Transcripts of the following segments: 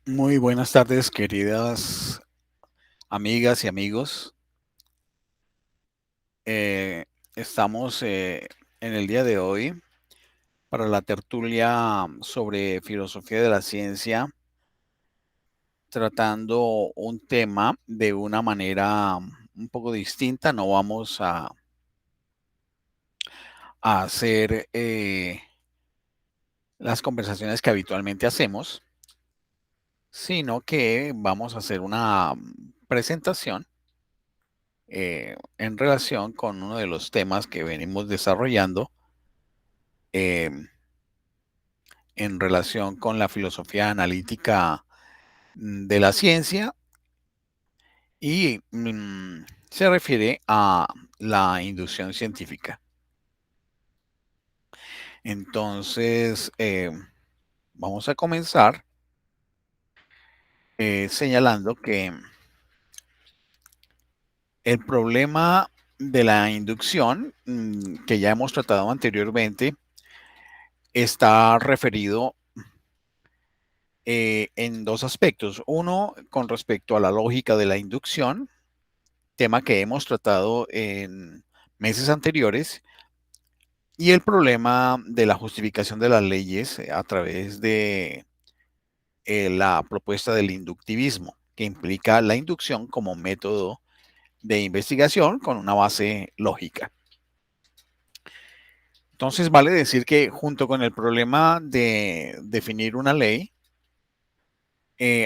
Muy buenas tardes, queridas amigas y amigos. Eh, Estamos en el día de hoy para la tertulia sobre filosofía de la ciencia, tratando un tema de una manera un poco distinta. No vamos a hacer las conversaciones que habitualmente hacemos, sino que vamos a hacer una presentación en relación con uno de los temas que venimos desarrollando eh, en relación con la filosofía analítica de la ciencia y se refiere a la inducción científica. Entonces, vamos a comenzar señalando que el problema de la inducción, que ya hemos tratado anteriormente, está referido en dos aspectos. Uno, con respecto a la lógica de la inducción, tema que hemos tratado en meses anteriores, y el problema de la justificación de las leyes a través de la propuesta del inductivismo, que implica la inducción como método de investigación con una base lógica. Entonces, vale decir que junto con el problema de definir una ley,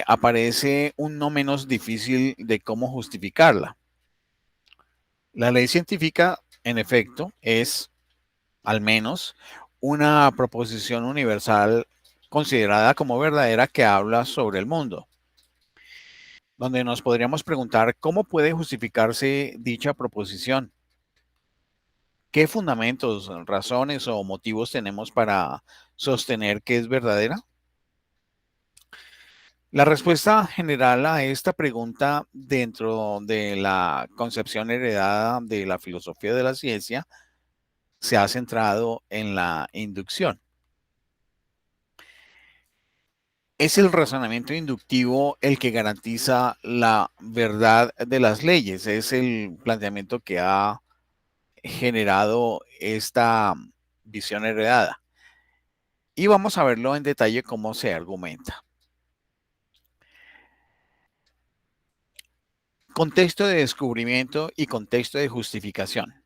aparece un no menos difícil de cómo justificarla. La ley científica, en efecto, es al menos una proposición universal considerada como verdadera que habla sobre el mundo, donde nos podríamos preguntar cómo puede justificarse dicha proposición. ¿Qué fundamentos, razones o motivos tenemos para sostener que es verdadera? La respuesta general a esta pregunta dentro de la concepción heredada de la filosofía de la ciencia se ha centrado en la inducción. Es el razonamiento inductivo el que garantiza la verdad de las leyes. Es el planteamiento que ha generado esta visión heredada. Y vamos a verlo en detalle cómo se argumenta. Contexto de descubrimiento y contexto de justificación.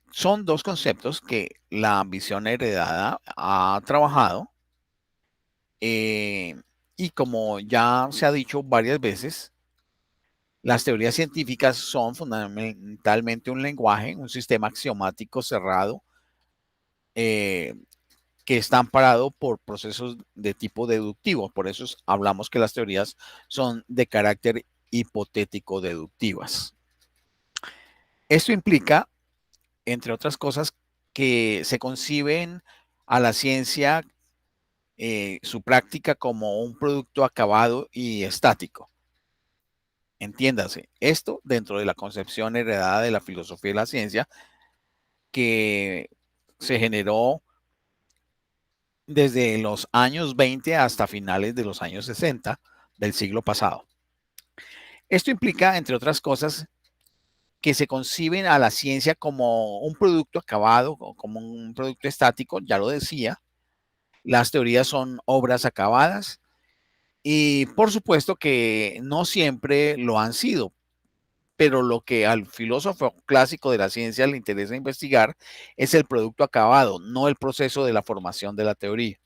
Son dos conceptos que la visión heredada ha trabajado y como ya se ha dicho varias veces, las teorías científicas son fundamentalmente un lenguaje, un sistema axiomático cerrado eh, que está amparado por procesos de tipo deductivo. Por eso hablamos que las teorías son de carácter hipotético deductivas. Esto implica, entre otras cosas, que se conciben a la ciencia su práctica como un producto acabado y estático. Entiéndase, esto dentro de la concepción heredada de la filosofía de la ciencia que se generó desde los años 20 hasta finales de los años 60 del siglo pasado. Esto implica, entre otras cosas, que se conciben a la ciencia como un producto acabado, como un producto estático, ya lo decía. Las teorías son obras acabadas y por supuesto que no siempre lo han sido, pero lo que al filósofo clásico de la ciencia le interesa investigar es el producto acabado, no el proceso de la formación de la teoría.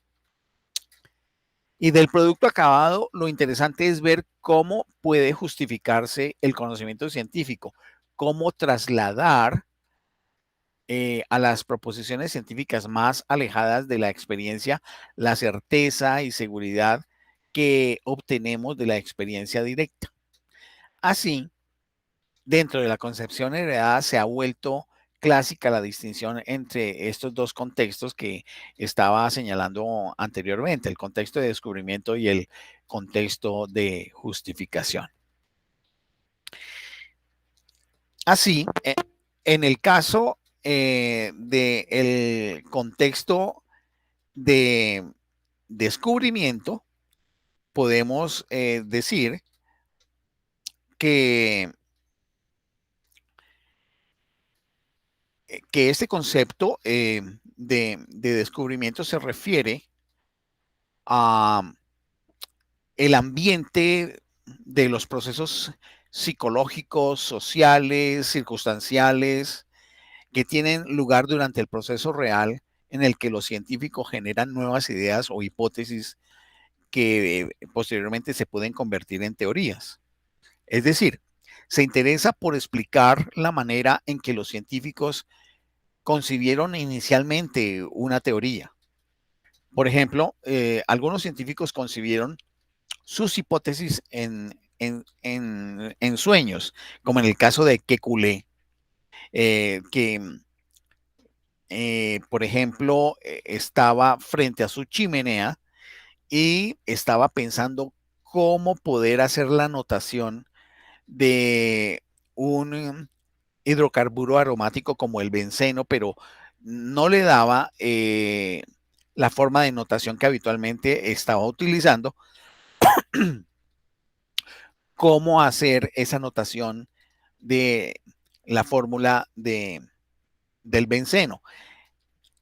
Y del producto acabado, lo interesante es ver cómo puede justificarse el conocimiento científico, cómo trasladar a las proposiciones científicas más alejadas de la experiencia la certeza y seguridad que obtenemos de la experiencia directa. Así, dentro de la concepción heredada se ha vuelto clásica la distinción entre estos dos contextos que estaba señalando anteriormente, el contexto de descubrimiento y el contexto de justificación. Así, en el caso del contexto de descubrimiento, podemos decir que, este concepto de descubrimiento se refiere a el ambiente de los procesos psicológicos, sociales, circunstanciales, que tienen lugar durante el proceso real en el que los científicos generan nuevas ideas o hipótesis que posteriormente se pueden convertir en teorías. Es decir, se interesa por explicar la manera en que los científicos concibieron inicialmente una teoría. Por ejemplo, algunos científicos concibieron sus hipótesis en sueños, como en el caso de Kekulé, que, por ejemplo, estaba frente a su chimenea y estaba pensando cómo poder hacer la notación de un hidrocarburo aromático como el benceno, pero no le daba la forma de notación que habitualmente estaba utilizando, cómo hacer esa notación de la fórmula del benceno.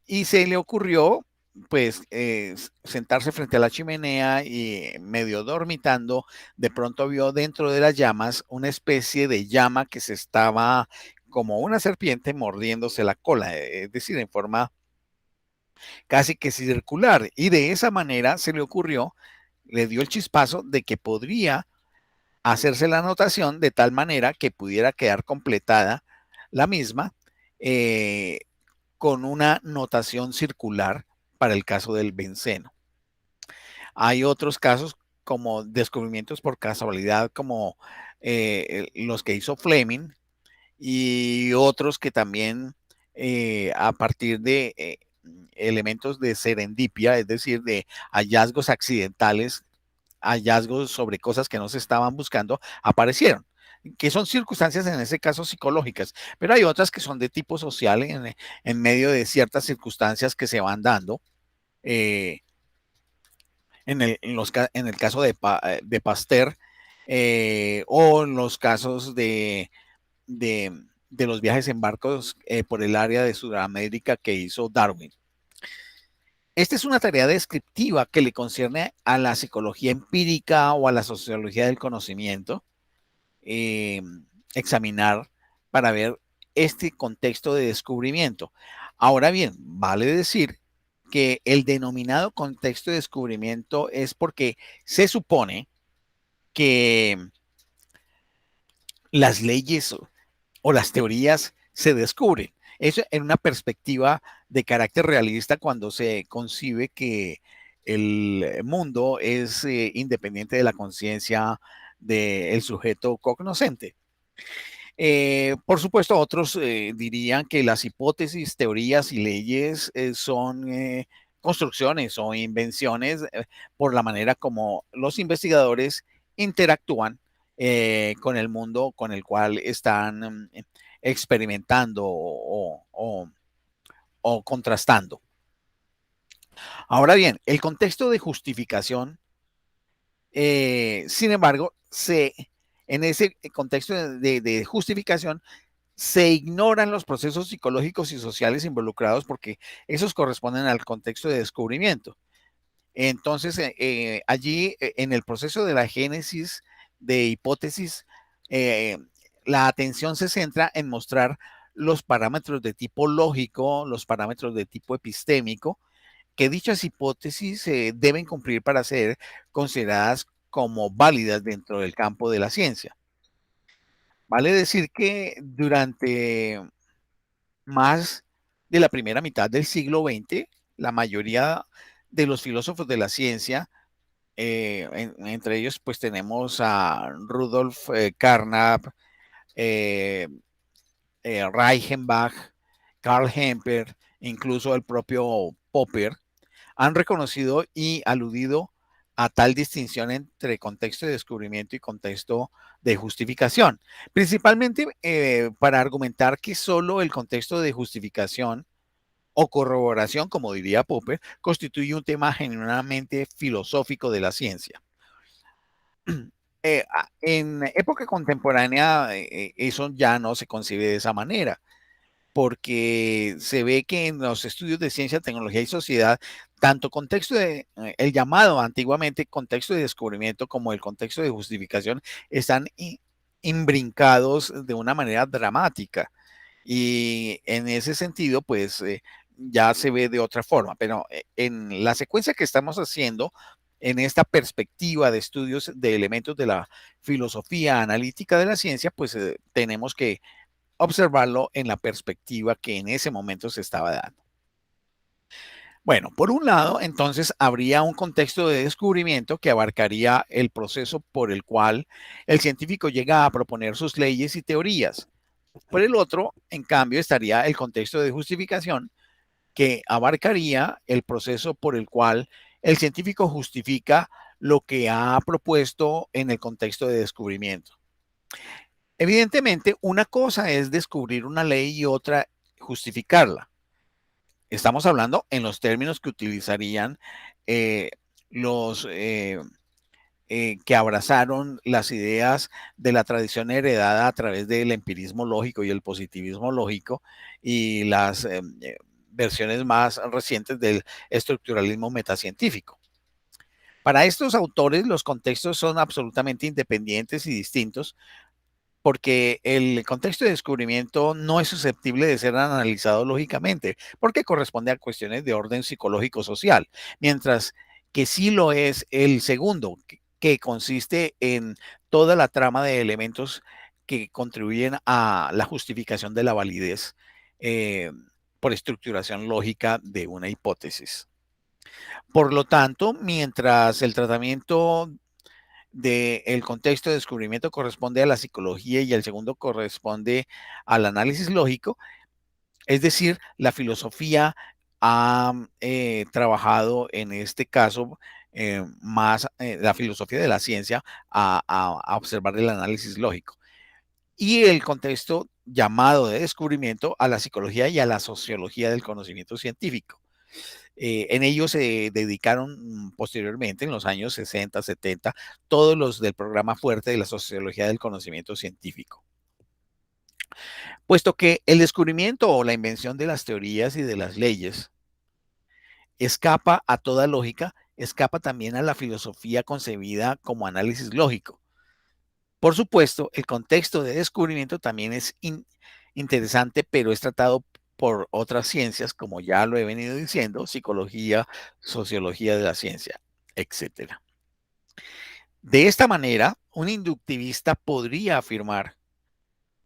Y se le ocurrió, pues, sentarse frente a la chimenea y medio dormitando, de pronto vio dentro de las llamas una especie de llama que se estaba como una serpiente mordiéndose la cola, es decir, en forma casi que circular. Y de esa manera se le ocurrió, le dio el chispazo de que podría hacerse la anotación de tal manera que pudiera quedar completada la misma eh, con una notación circular para el caso del benceno. Hay otros casos como descubrimientos por casualidad, como los que hizo Fleming, y otros que también a partir de elementos de serendipia, es decir, de hallazgos accidentales, hallazgos sobre cosas que no se estaban buscando, aparecieron, que son circunstancias en ese caso psicológicas, pero hay otras que son de tipo social en medio de ciertas circunstancias que se van dando. Eh, en el caso de Pasteur o en los casos de los viajes en barcos por el área de Sudamérica que hizo Darwin. Esta es una tarea descriptiva que le concierne a la psicología empírica o a la sociología del conocimiento, eh, examinar para ver este contexto de descubrimiento. Ahora bien, vale decir que el denominado contexto de descubrimiento es porque se supone que las leyes o las teorías se descubren. Eso en una perspectiva de carácter realista cuando se concibe que el mundo es independiente de la conciencia del sujeto cognoscente. Por supuesto, otros dirían que las hipótesis, teorías y leyes son construcciones o invenciones por la manera como los investigadores interactúan con el mundo con el cual están experimentando o contrastando. Ahora bien, el contexto de justificación, sin embargo, en ese contexto de justificación se ignoran los procesos psicológicos y sociales involucrados porque esos corresponden al contexto de descubrimiento. Entonces, allí en el proceso de la génesis de hipótesis, eh, la atención se centra en mostrar los parámetros de tipo lógico, los parámetros de tipo epistémico, que dichas hipótesis deben cumplir para ser consideradas como válidas dentro del campo de la ciencia. Vale decir que durante más de la primera mitad del siglo XX, la mayoría de los filósofos de la ciencia, entre ellos pues tenemos a Rudolf Carnap, eh, Reichenbach, Karl Hemper, incluso el propio Popper, han reconocido y aludido a tal distinción entre contexto de descubrimiento y contexto de justificación, principalmente para argumentar que solo el contexto de justificación o corroboración, como diría Popper, constituye un tema genuinamente filosófico de la ciencia. En época contemporánea, eso ya no se concibe de esa manera, porque se ve que en los estudios de ciencia, tecnología y sociedad, tanto contexto de, el llamado antiguamente contexto de descubrimiento como el contexto de justificación están imbrincados de una manera dramática. Y en ese sentido, pues ya se ve de otra forma. Pero en la secuencia que estamos haciendo, en esta perspectiva de estudios de elementos de la filosofía analítica de la ciencia, pues tenemos que observarlo en la perspectiva que en ese momento se estaba dando. Bueno, por un lado, entonces habría un contexto de descubrimiento que abarcaría el proceso por el cual el científico llega a proponer sus leyes y teorías. Por el otro, en cambio, estaría el contexto de justificación que abarcaría el proceso por el cual el científico justifica lo que ha propuesto en el contexto de descubrimiento. Evidentemente, una cosa es descubrir una ley y otra justificarla. Estamos hablando en los términos que utilizarían eh, los que abrazaron las ideas de la tradición heredada a través del empirismo lógico y el positivismo lógico y las versiones más recientes del estructuralismo metacientífico. Para estos autores los contextos son absolutamente independientes y distintos porque el contexto de descubrimiento no es susceptible de ser analizado lógicamente, porque corresponde a cuestiones de orden psicológico-social, mientras que sí lo es el segundo, que consiste en toda la trama de elementos que contribuyen a la justificación de la validez eh, por estructuración lógica de una hipótesis. Por lo tanto, mientras el tratamiento del contexto de descubrimiento corresponde a la psicología y el segundo corresponde al análisis lógico. Es decir, la filosofía ha trabajado en este caso más la filosofía de la ciencia a observar el análisis lógico. Y el contexto llamado de descubrimiento a la psicología y a la sociología del conocimiento científico. En ellos se dedicaron posteriormente, en los años 60, 70, todos los del programa fuerte de la sociología del conocimiento científico. Puesto que el descubrimiento o la invención de las teorías y de las leyes escapa a toda lógica, escapa también a la filosofía concebida como análisis lógico. Por supuesto, el contexto de descubrimiento también es interesante, pero es tratado por otras ciencias, como ya lo he venido diciendo, psicología, sociología de la ciencia, etcétera. De esta manera, un inductivista podría afirmar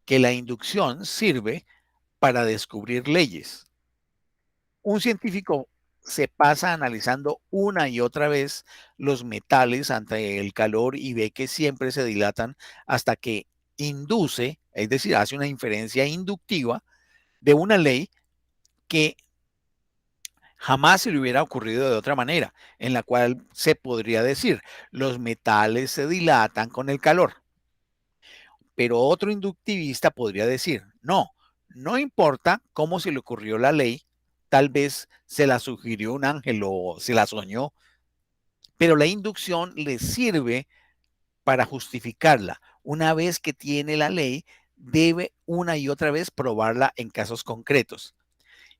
que la inducción sirve para descubrir leyes. Un científico se pasa analizando una y otra vez los metales ante el calor y ve que siempre se dilatan hasta que induce, es decir, hace una inferencia inductiva de una ley que jamás se le hubiera ocurrido de otra manera, en la cual se podría decir, los metales se dilatan con el calor. Pero otro inductivista podría decir, no, no importa cómo se le ocurrió la ley, tal vez se la sugirió un ángel o se la soñó, pero la inducción le sirve para justificarla. Una vez que tiene la ley, debe una y otra vez probarla en casos concretos.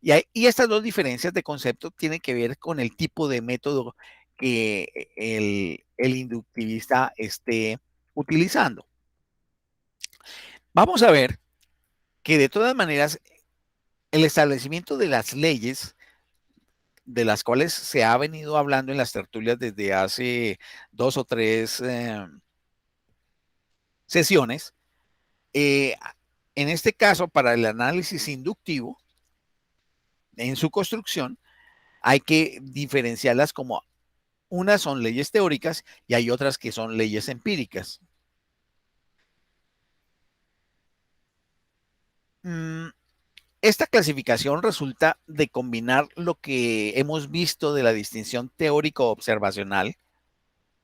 Y estas dos diferencias de concepto tienen que ver con el tipo de método que el inductivista esté utilizando. Vamos a ver que de todas maneras el establecimiento de las leyes de las cuales se ha venido hablando en las tertulias desde hace 2 o 3 sesiones, eh, en este caso para el análisis inductivo, en su construcción, hay que diferenciarlas como unas son leyes teóricas y hay otras que son leyes empíricas. Mm, Esta clasificación resulta de combinar lo que hemos visto de la distinción teórico-observacional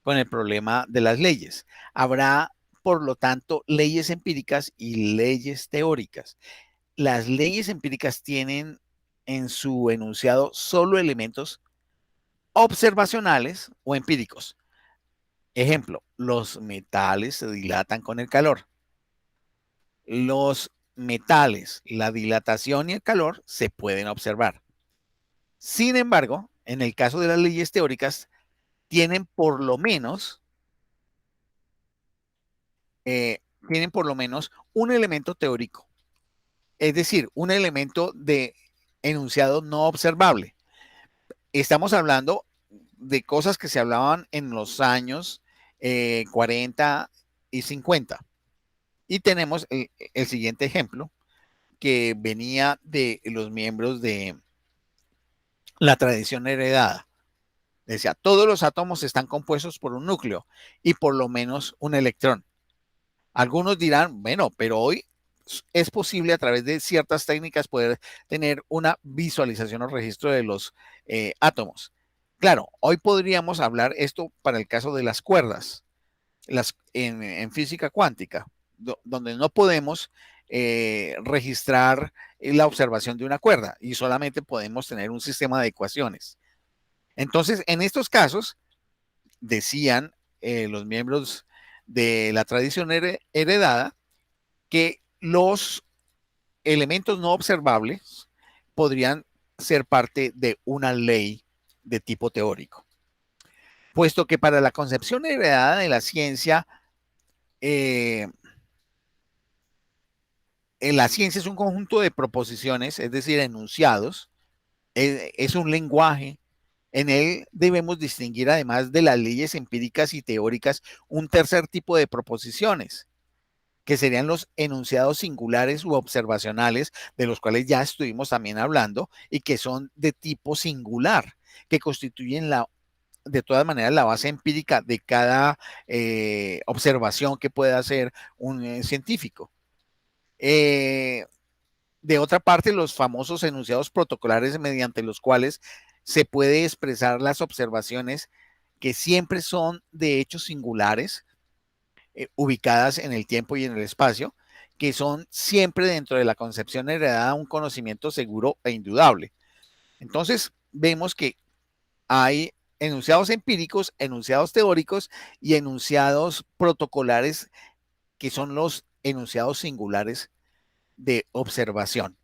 con el problema de las leyes. Habrá, por lo tanto, leyes empíricas y leyes teóricas. Las leyes empíricas tienen en su enunciado solo elementos observacionales o empíricos. Ejemplo, los metales se dilatan con el calor. Los metales, la dilatación y el calor se pueden observar. Sin embargo, en el caso de las leyes teóricas, tienen por lo menos, tienen por lo menos un elemento teórico, es decir, un elemento de enunciado no observable. Estamos hablando de cosas que se hablaban en los años 40 y 50. Y tenemos el siguiente ejemplo que venía de los miembros de la tradición heredada. Decía, todos los átomos están compuestos por un núcleo y por lo menos un electrón. Algunos dirán, bueno, pero hoy es posible a través de ciertas técnicas poder tener una visualización o registro de los átomos. Claro, hoy podríamos hablar esto para el caso de las cuerdas, en física cuántica, donde no podemos registrar la observación de una cuerda y solamente podemos tener un sistema de ecuaciones. Entonces, en estos casos, decían los miembros de la tradición heredada que los elementos no observables podrían ser parte de una ley de tipo teórico, puesto que para la concepción heredada de la ciencia, eh, la ciencia es un conjunto de proposiciones, es decir, enunciados, es un lenguaje. En él debemos distinguir, además de las leyes empíricas y teóricas, un tercer tipo de proposiciones, que serían los enunciados singulares u observacionales, de los cuales ya estuvimos también hablando, y que son de tipo singular, que constituyen de todas maneras la base empírica de cada observación que pueda hacer un científico. Eh, de otra parte, los famosos enunciados protocolares mediante los cuales se puede expresar las observaciones que siempre son de hechos singulares, ubicadas en el tiempo y en el espacio, que son siempre dentro de la concepción heredada un conocimiento seguro e indudable. Entonces, vemos que hay enunciados empíricos, enunciados teóricos y enunciados protocolares, que son los enunciados singulares de observación.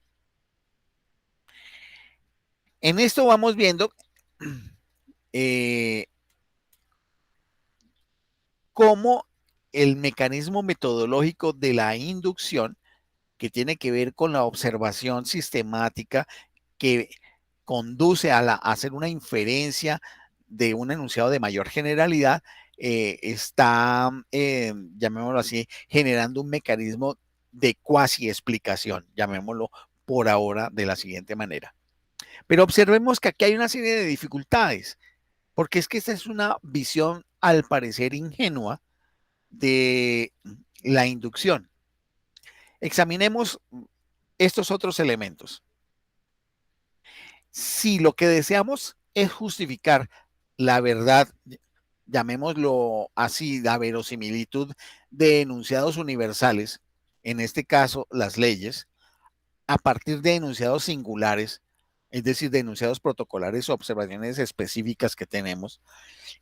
En esto vamos viendo eh, cómo el mecanismo metodológico de la inducción, que tiene que ver con la observación sistemática que conduce a hacer una inferencia de un enunciado de mayor generalidad, está, llamémoslo así, generando un mecanismo de cuasi explicación, llamémoslo por ahora de la siguiente manera. Pero observemos que aquí hay una serie de dificultades, porque es que esta es una visión al parecer ingenua de la inducción. Examinemos estos otros elementos. Si lo que deseamos es justificar la verdad, llamémoslo así, la verosimilitud de enunciados universales, en este caso las leyes, a partir de enunciados singulares, es decir, de enunciados protocolares o observaciones específicas que tenemos,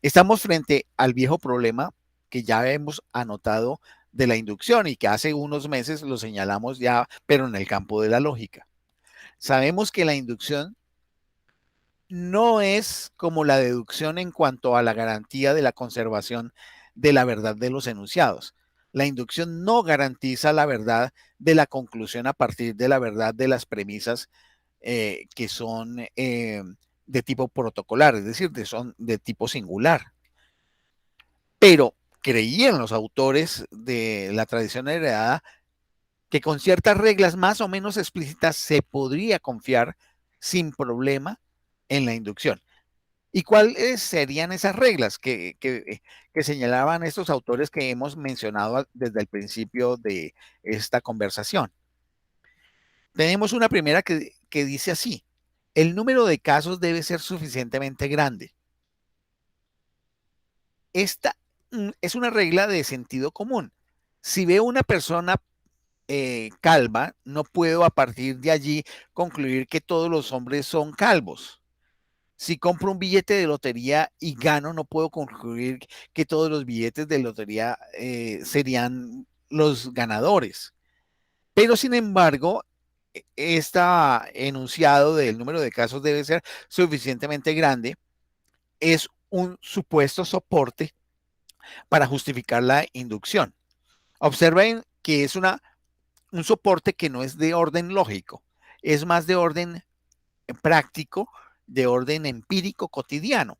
estamos frente al viejo problema que ya hemos anotado de la inducción y que hace unos meses lo señalamos ya, pero en el campo de la lógica. Sabemos que la inducción no es como la deducción en cuanto a la garantía de la conservación de la verdad de los enunciados. La inducción no garantiza la verdad de la conclusión a partir de la verdad de las premisas que son de tipo protocolar, es decir, son de tipo singular. Pero creían los autores de la tradición heredada que con ciertas reglas más o menos explícitas se podría confiar sin problema en la inducción. ¿Y cuáles serían esas reglas que señalaban estos autores que hemos mencionado desde el principio de esta conversación? Tenemos una primera que dice así: el número de casos debe ser suficientemente grande. Esta es una regla de sentido común. Si veo una persona calva, no puedo a partir de allí concluir que todos los hombres son calvos. Si compro un billete de lotería y gano, no puedo concluir que todos los billetes de lotería serían los ganadores. Pero sin embargo, este enunciado del número de casos debe ser suficientemente grande. Es un supuesto soporte para justificar la inducción. Observen que es un soporte que no es de orden lógico, es más de orden práctico, de orden empírico cotidiano.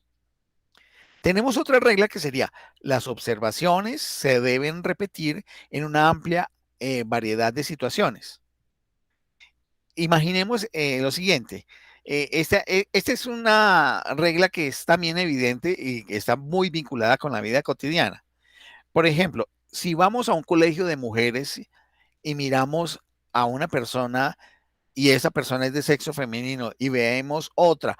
Tenemos otra regla que sería, las observaciones se deben repetir en una amplia variedad de situaciones. Imaginemos lo siguiente, esta es una regla que es también evidente y que está muy vinculada con la vida cotidiana. Por ejemplo, si vamos a un colegio de mujeres y miramos a una persona y esa persona es de sexo femenino y vemos otra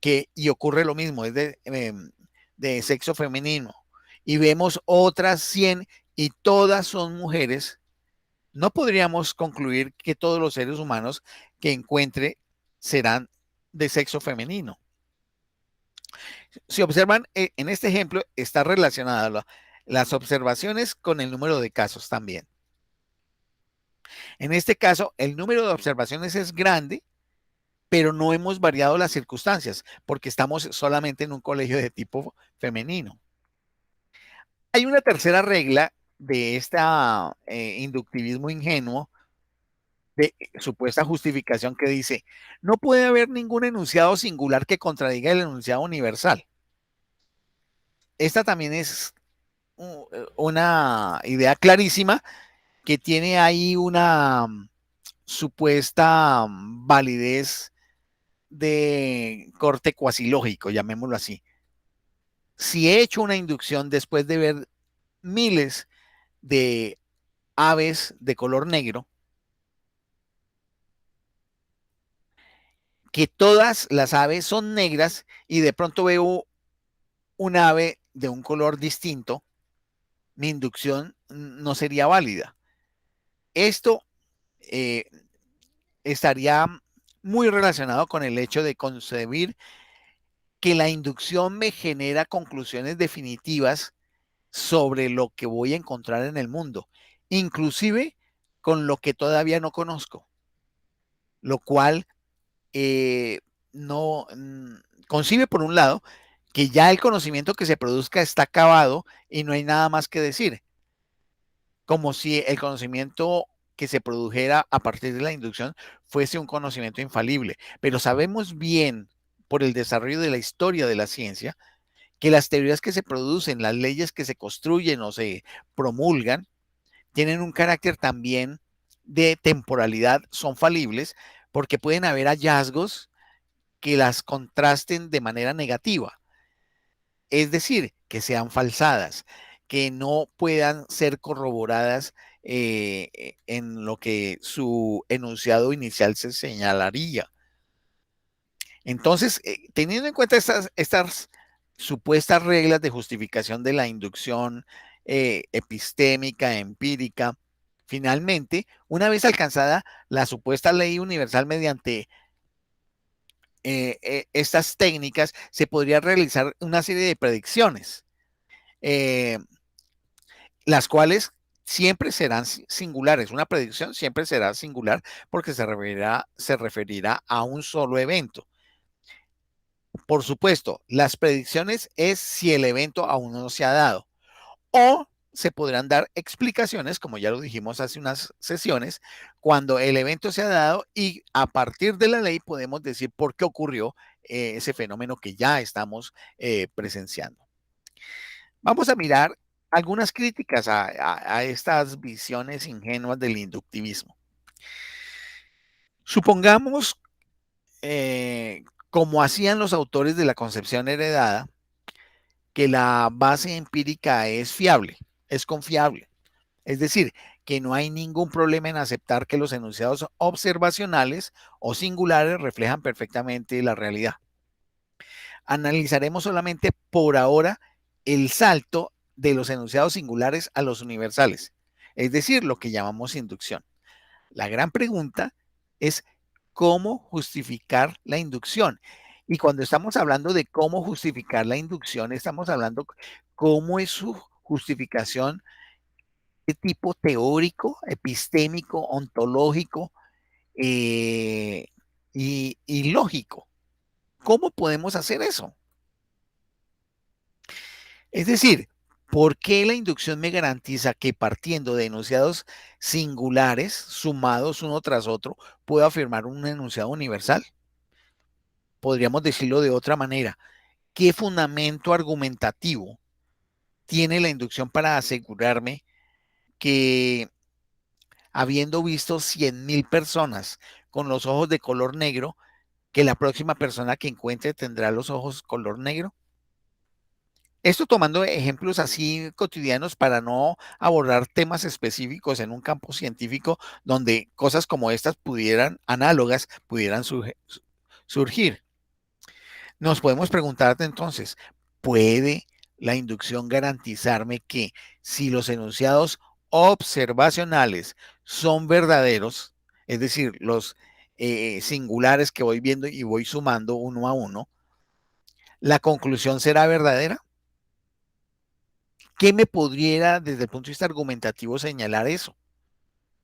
y ocurre lo mismo, es de sexo femenino, y vemos otras 100 y todas son mujeres, no podríamos concluir que todos los seres humanos que encuentre serán de sexo femenino. Si observan, en este ejemplo está relacionada las observaciones con el número de casos también. En este caso, el número de observaciones es grande, pero no hemos variado las circunstancias porque estamos solamente en un colegio de tipo femenino. Hay una tercera regla de este inductivismo ingenuo de supuesta justificación que dice, no puede haber ningún enunciado singular que contradiga el enunciado universal. Esta también es una idea clarísima que tiene ahí una supuesta validez de corte cuasilógico, llamémoslo así. Si he hecho una inducción después de ver miles de aves de color negro, que todas las aves son negras y de pronto veo un ave de un color distinto, mi inducción no sería válida. Esto eh, estaría muy relacionado con el hecho de concebir que la inducción me genera conclusiones definitivas sobre lo que voy a encontrar en el mundo, inclusive con lo que todavía no conozco, lo cual no concibe por un lado que ya el conocimiento que se produzca está acabado y no hay nada más que decir, como si el conocimiento que se produjera a partir de la inducción fuese un conocimiento infalible. Pero sabemos bien por el desarrollo de la historia de la ciencia que las teorías que se producen, las leyes que se construyen o se promulgan, tienen un carácter también de temporalidad, son falibles, porque pueden haber hallazgos que las contrasten de manera negativa, es decir, que sean falsadas, que no puedan ser corroboradas en lo que su enunciado inicial se señalaría. Entonces, teniendo en cuenta estas supuestas reglas de justificación de la inducción epistémica, empírica, finalmente, una vez alcanzada la supuesta ley universal mediante estas técnicas, se podría realizar una serie de predicciones, eh, las cuales siempre serán singulares. Una predicción siempre será singular porque se referirá a un solo evento. Por supuesto, las predicciones es si el evento aún no se ha dado. O se podrán dar explicaciones, como ya lo dijimos hace unas sesiones, cuando el evento se ha dado y a partir de la ley podemos decir por qué ocurrió ese fenómeno que ya estamos presenciando. Vamos a mirar algunas críticas a estas visiones ingenuas del inductivismo. Supongamos, como hacían los autores de la concepción heredada, que la base empírica es fiable, es confiable. Es decir, que no hay ningún problema en aceptar que los enunciados observacionales o singulares reflejan perfectamente la realidad. Analizaremos solamente por ahora el salto de los enunciados singulares a los universales, es decir, lo que llamamos inducción. La gran pregunta es cómo justificar la inducción Y cuando estamos hablando de cómo justificar la inducción, estamos hablando cómo es su justificación de tipo teórico, epistémico, ontológico y lógico. ¿Cómo podemos hacer eso? Es decir, ¿por qué la inducción me garantiza que partiendo de enunciados singulares, sumados uno tras otro, puedo afirmar un enunciado universal? Podríamos decirlo de otra manera. ¿Qué fundamento argumentativo tiene la inducción para asegurarme que habiendo visto 100,000 personas con los ojos de color negro, que la próxima persona que encuentre tendrá los ojos color negro? Esto tomando ejemplos así cotidianos para no abordar temas específicos en un campo científico donde cosas como estas pudieran, análogas, pudieran surgir. Nos podemos preguntar entonces, ¿puede la inducción garantizarme que si los enunciados observacionales son verdaderos, es decir, los singulares que voy viendo y voy sumando uno a uno, la conclusión será verdadera? ¿Qué me podría, desde el punto de vista argumentativo, señalar eso?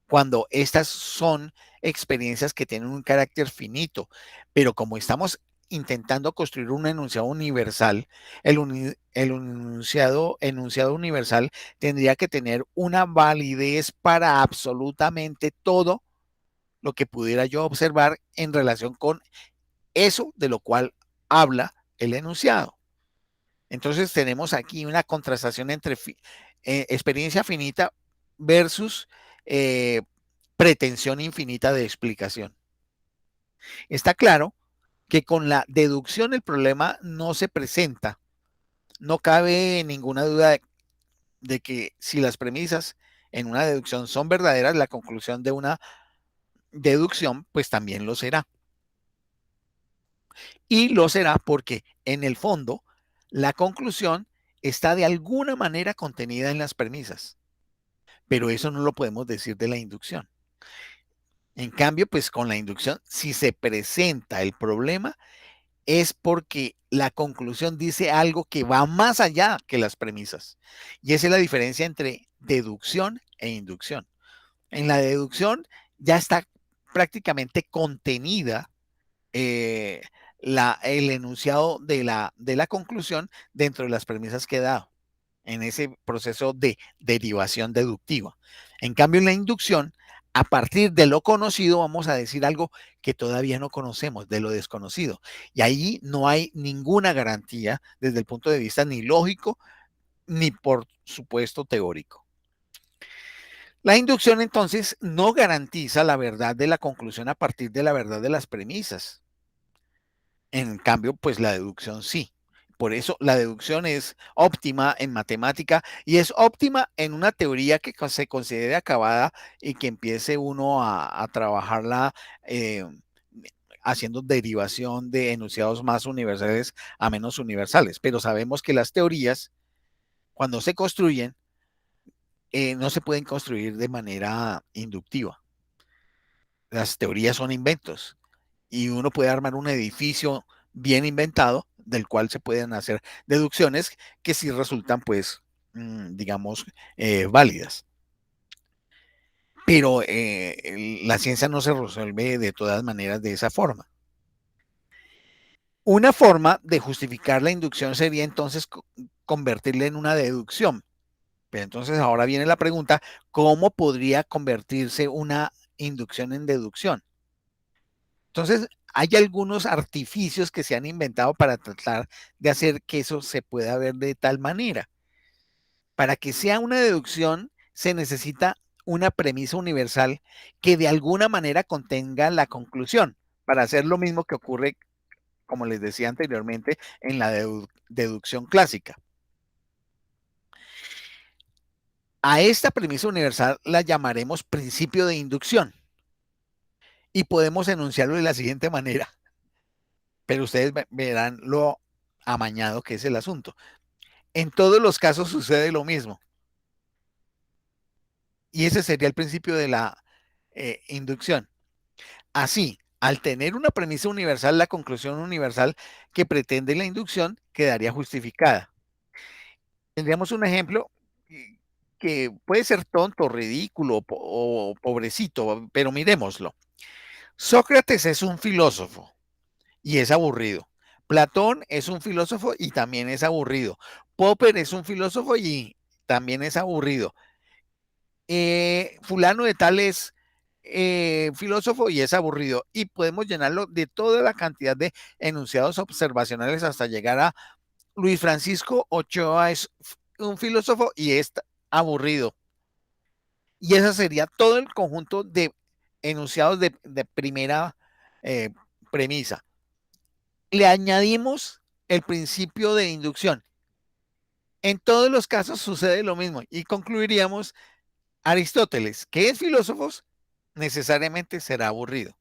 Cuando estas son experiencias que tienen un carácter finito, pero como estamos intentando construir un enunciado universal, enunciado universal tendría que tener una validez para absolutamente todo lo que pudiera yo observar en relación con eso de lo cual habla el enunciado. Entonces tenemos aquí una contrastación entre experiencia finita versus eh, pretensión infinita de explicación. Está claro que con la deducción el problema no se presenta. No cabe ninguna duda de que si las premisas en una deducción son verdaderas, la conclusión de una deducción pues también lo será. Y lo será porque en el fondo la conclusión está de alguna manera contenida en las premisas. Pero eso no lo podemos decir de la inducción. En cambio, pues con la inducción, si se presenta el problema, es porque la conclusión dice algo que va más allá que las premisas. Y esa es la diferencia entre deducción e inducción. En la deducción ya está prácticamente contenida eh, el enunciado de la conclusión dentro de las premisas que he dado en ese proceso de derivación deductiva. En cambio, en la inducción, a partir de lo conocido, vamos a decir algo que todavía no conocemos, de lo desconocido. Y ahí no hay ninguna garantía desde el punto de vista ni lógico, ni por supuesto teórico. La inducción entonces no garantiza la verdad de la conclusión a partir de la verdad de las premisas. En cambio, pues la deducción sí. Por eso la deducción es óptima en matemática y es óptima en una teoría que se considere acabada y que empiece uno a trabajarla eh, haciendo derivación de enunciados más universales a menos universales. Pero sabemos que las teorías, cuando se construyen, no se pueden construir de manera inductiva. Las teorías son inventos y uno puede armar un edificio bien inventado del cual se pueden hacer deducciones que sí resultan, pues, digamos, válidas. Pero la ciencia no se resuelve de todas maneras de esa forma. Una forma de justificar la inducción sería entonces convertirla en una deducción. Pero entonces ahora viene la pregunta, ¿cómo podría convertirse una inducción en deducción? Entonces, hay algunos artificios que se han inventado para tratar de hacer que eso se pueda ver de tal manera. Para que sea una deducción, se necesita una premisa universal que de alguna manera contenga la conclusión, para hacer lo mismo que ocurre, como les decía anteriormente, en la deducción clásica. A esta premisa universal la llamaremos principio de inducción y podemos enunciarlo de la siguiente manera, pero ustedes verán lo amañado que es el asunto. En todos los casos sucede lo mismo. Y ese sería el principio de la inducción. Así, Al tener una premisa universal, la conclusión universal que pretende la inducción quedaría justificada. Tendríamos un ejemplo que puede ser tonto, ridículo o pobrecito, pero miremoslo. Sócrates es un filósofo y es aburrido. Platón es un filósofo y también es aburrido. Popper es un filósofo y también es aburrido. Fulano de tal es filósofo y es aburrido. Y podemos llenarlo de toda la cantidad de enunciados observacionales hasta llegar a Luis Francisco Ochoa es un filósofo y es aburrido. Y ese sería todo el conjunto de enunciados de primera eh, premisa. Le añadimos el principio de inducción. En todos los casos sucede lo mismo y concluiríamos Aristóteles, que es filósofo, necesariamente será aburrido.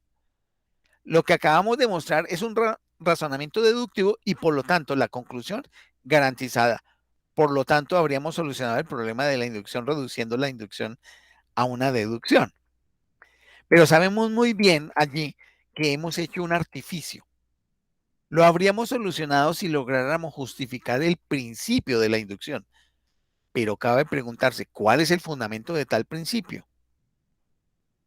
Lo que acabamos de mostrar es un razonamiento deductivo y por lo tanto la conclusión garantizada. Por lo tanto, habríamos solucionado el problema de la inducción reduciendo la inducción a una deducción. Pero sabemos muy bien allí que hemos hecho un artificio. Lo habríamos solucionado si lográramos justificar el principio de la inducción. Pero cabe preguntarse, ¿cuál es el fundamento de tal principio?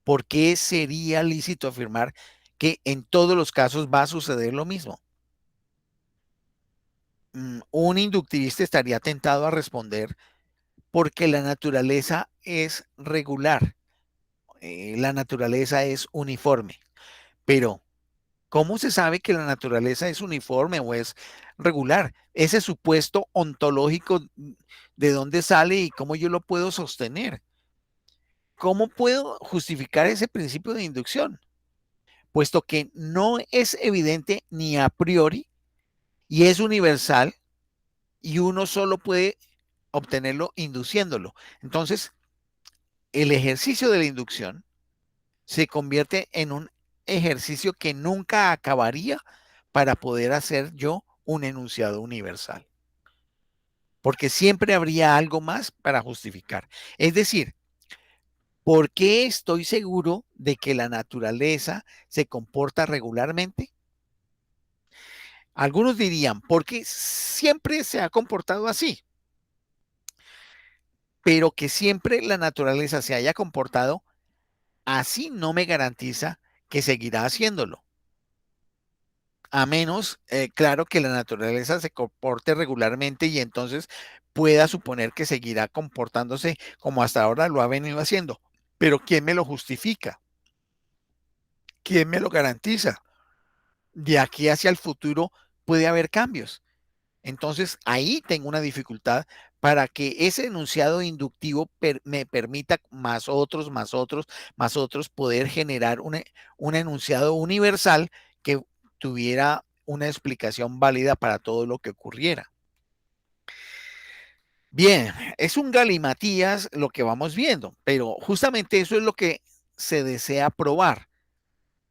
¿Por qué sería lícito afirmar que en todos los casos va a suceder lo mismo? Un inductivista estaría tentado a responder porque la naturaleza es regular, la naturaleza es uniforme. Pero, ¿cómo se sabe que la naturaleza es uniforme o es regular? Ese supuesto ontológico, ¿de dónde sale y cómo yo lo puedo sostener? ¿Cómo puedo justificar ese principio de inducción? Puesto que no es evidente ni a priori y es universal y uno solo puede obtenerlo induciéndolo. Entonces, el ejercicio de la inducción se convierte en un ejercicio que nunca acabaría para poder hacer yo un enunciado universal. Porque siempre habría algo más para justificar. Es decir, ¿por qué estoy seguro de que la naturaleza se comporta regularmente? Algunos dirían, porque siempre se ha comportado así, pero que siempre la naturaleza se haya comportado así no me garantiza que seguirá haciéndolo. A menos, claro, que la naturaleza se comporte regularmente y entonces pueda suponer que seguirá comportándose como hasta ahora lo ha venido haciendo. Pero ¿quién me lo justifica? ¿Quién me lo garantiza? De aquí hacia el futuro puede haber cambios. Entonces ahí tengo una dificultad para que ese enunciado inductivo me permita más otros, más otros, más otros, poder generar un enunciado universal que tuviera una explicación válida para todo lo que ocurriera. Bien, es un galimatías lo que vamos viendo, pero justamente eso es lo que se desea probar.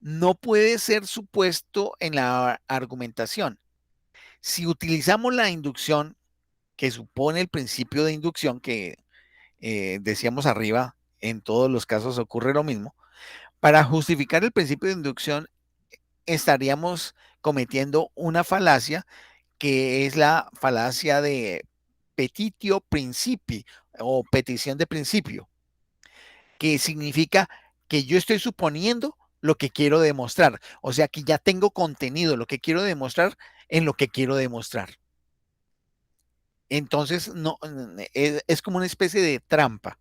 No puede ser supuesto en la argumentación. Si utilizamos la inducción que supone el principio de inducción que decíamos arriba, en todos los casos ocurre lo mismo. Para justificar el principio de inducción estaríamos cometiendo una falacia que es la falacia de petitio principi o petición de principio, que significa que yo estoy suponiendo lo que quiero demostrar. O sea, que ya tengo contenido, lo que quiero demostrar en lo que quiero demostrar. Entonces, no, es como una especie de trampa.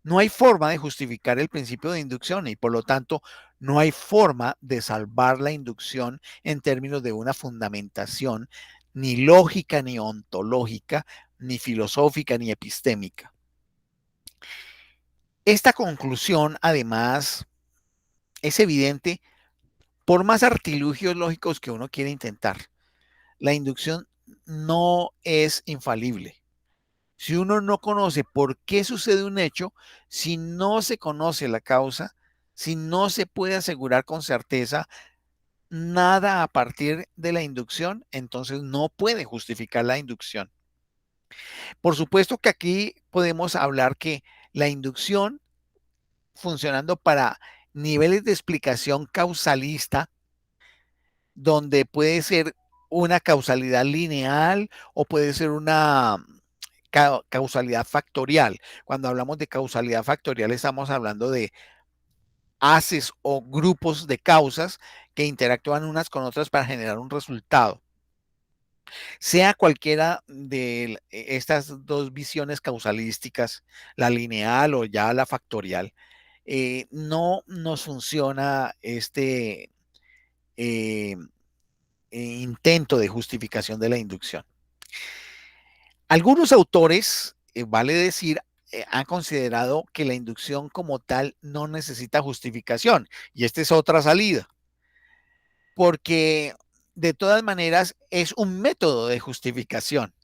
No hay forma de justificar el principio de inducción y por lo tanto no hay forma de salvar la inducción en términos de una fundamentación ni lógica, ni ontológica, ni filosófica, ni epistémica. Esta conclusión, además, es evidente por más artilugios lógicos que uno quiera intentar. La inducción no es infalible. Si uno no conoce por qué sucede un hecho, si no se conoce la causa, si no se puede asegurar con certeza nada a partir de la inducción, entonces no puede justificar la inducción. Por supuesto que aquí podemos hablar que la inducción funcionando para niveles de explicación causalista, donde puede ser una causalidad lineal o puede ser una causalidad factorial. Cuando hablamos de causalidad factorial estamos hablando de haces o grupos de causas que interactúan unas con otras para generar un resultado. Sea cualquiera de estas dos visiones causalísticas, la lineal o ya la factorial, no nos funciona este eh, intento de justificación de la inducción. Algunos autores, vale decir, han considerado que la inducción como tal no necesita justificación, y esta es otra salida, porque de todas maneras es un método de justificación.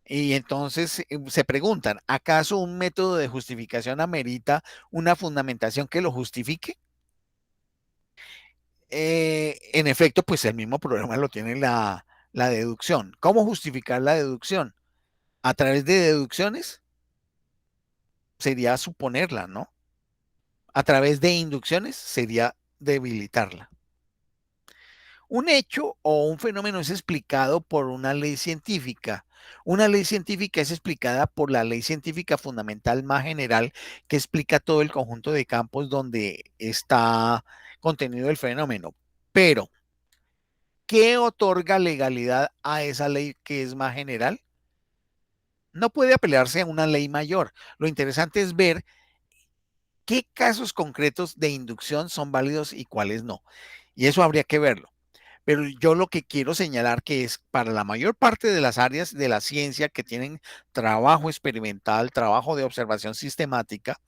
Y entonces se preguntan, ¿acaso un método de justificación amerita una fundamentación que lo justifique? En efecto, pues el mismo problema lo tiene la deducción. ¿Cómo justificar la deducción? A través de deducciones sería suponerla, ¿no? A través de inducciones sería debilitarla. Un hecho o un fenómeno es explicado por una ley científica. Una ley científica es explicada por la ley científica fundamental más general que explica todo el conjunto de campos donde está contenido el fenómeno. Pero, ¿qué otorga legalidad a esa ley que es más general? No puede apelarse a una ley mayor. Lo interesante es ver qué casos concretos de inducción son válidos y cuáles no. Y eso habría que verlo. Pero yo lo que quiero señalar que es para la mayor parte de las áreas de la ciencia que tienen trabajo experimental, trabajo de observación sistemática,